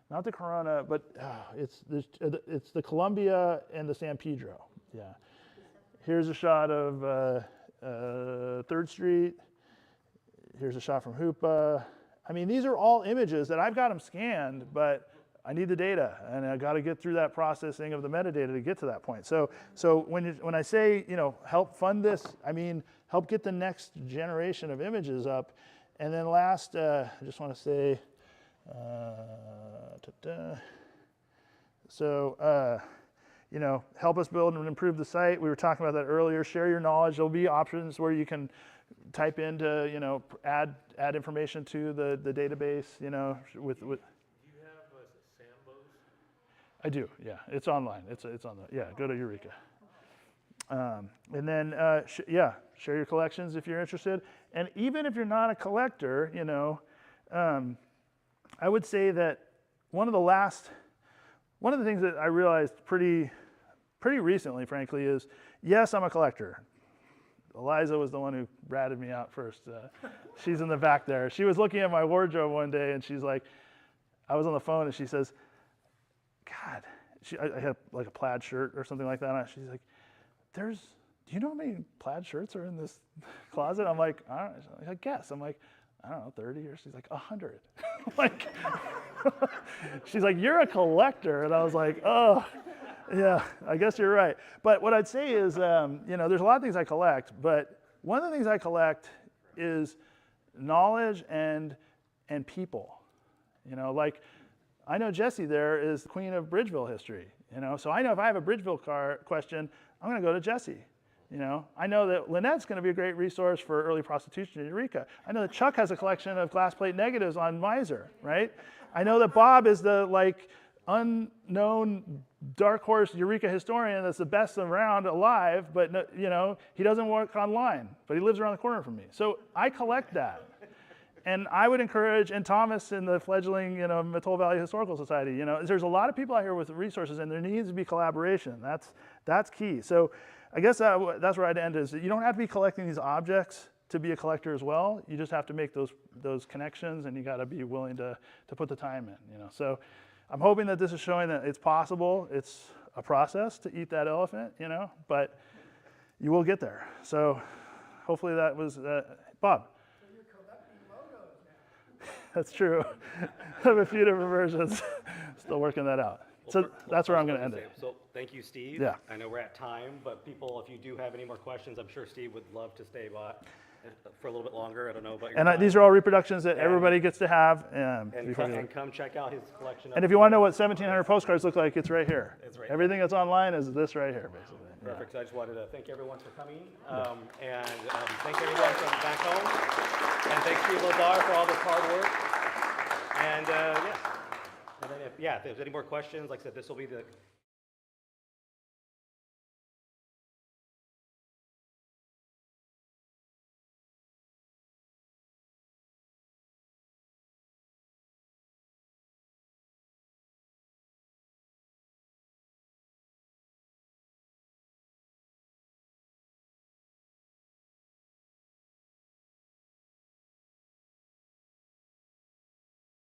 not the Corona, but it's the Columbia and the San Pedro. Yeah. Here's a shot of 3rd Street. Here's a shot from Hoopa. I mean, these are all images that I've got them scanned, but I need the data, and I got to get through that processing of the metadata to get to that point. So when I say, you know, help fund this, I mean help get the next generation of images up. And then last, I just want to say, you know, help us build and improve the site. We were talking about that earlier. Share your knowledge. There'll be options where you can type in to, you know, add information to the database, you know, with Do you have Sambos? I do, yeah. It's online. It's on the, yeah, go to Eureka. And then, share your collections if you're interested. And even if you're not a collector, you know, I would say that one of the things that I realized pretty recently, frankly, is, yes, I'm a collector. Eliza was the one who ratted me out first. She's in the back there. She was looking at my wardrobe one day, and she's like, I was on the phone, and she says, God, I had like a plaid shirt or something like that on. She's like, do you know how many plaid shirts are in this closet? I'm like, I guess. I'm like, I don't know, 30, or she's like, 100. Like, she's like, you're a collector. And I was like, oh, yeah, I guess you're right. But what I'd say is, you know, there's a lot of things I collect, but one of the things I collect is knowledge and people. You know, like, I know Jessie there is the queen of Bridgeville history, you know, so I know if I have a Bridgeville question, I'm going to go to Jessie. You know, I know that Lynette's going to be a great resource for early prostitution in Eureka. I know that Chuck has a collection of glass plate negatives on Miser, right? I know that Bob is the like unknown dark horse Eureka historian that's the best around alive, but no, you know, he doesn't work online, but he lives around the corner from me. So I collect that. And I would encourage, and Thomas in the fledgling, you know, Mattole Valley Historical Society, you know, there's a lot of people out here with resources, and there needs to be collaboration. That's key. So I guess that's where I'd end, is you don't have to be collecting these objects to be a collector as well. You just have to make those connections, and you got to be willing to put the time in, you know. So I'm hoping that this is showing that it's possible. It's a process to eat that elephant, you know, but you will get there. So hopefully that was, Bob. So you're collecting logos now. That's true. I have a few different versions. Still working that out. So that's where I'm going to end it. So thank you, Steve. Yeah. I know we're at time, but people, if you do have any more questions, I'm sure Steve would love to stay by for a little bit longer. I don't know about your time. These are all reproductions that everybody gets to have. And come check out his collection. And if you want to know what 1,700 postcards look like, it's right here. It's right Everything that's online is this right here, basically. Perfect. So I just wanted to thank everyone for coming. And thank everyone from back home. And thanks Steve Lazar for all this hard work. And And then if there's any more questions, like I said, this will be the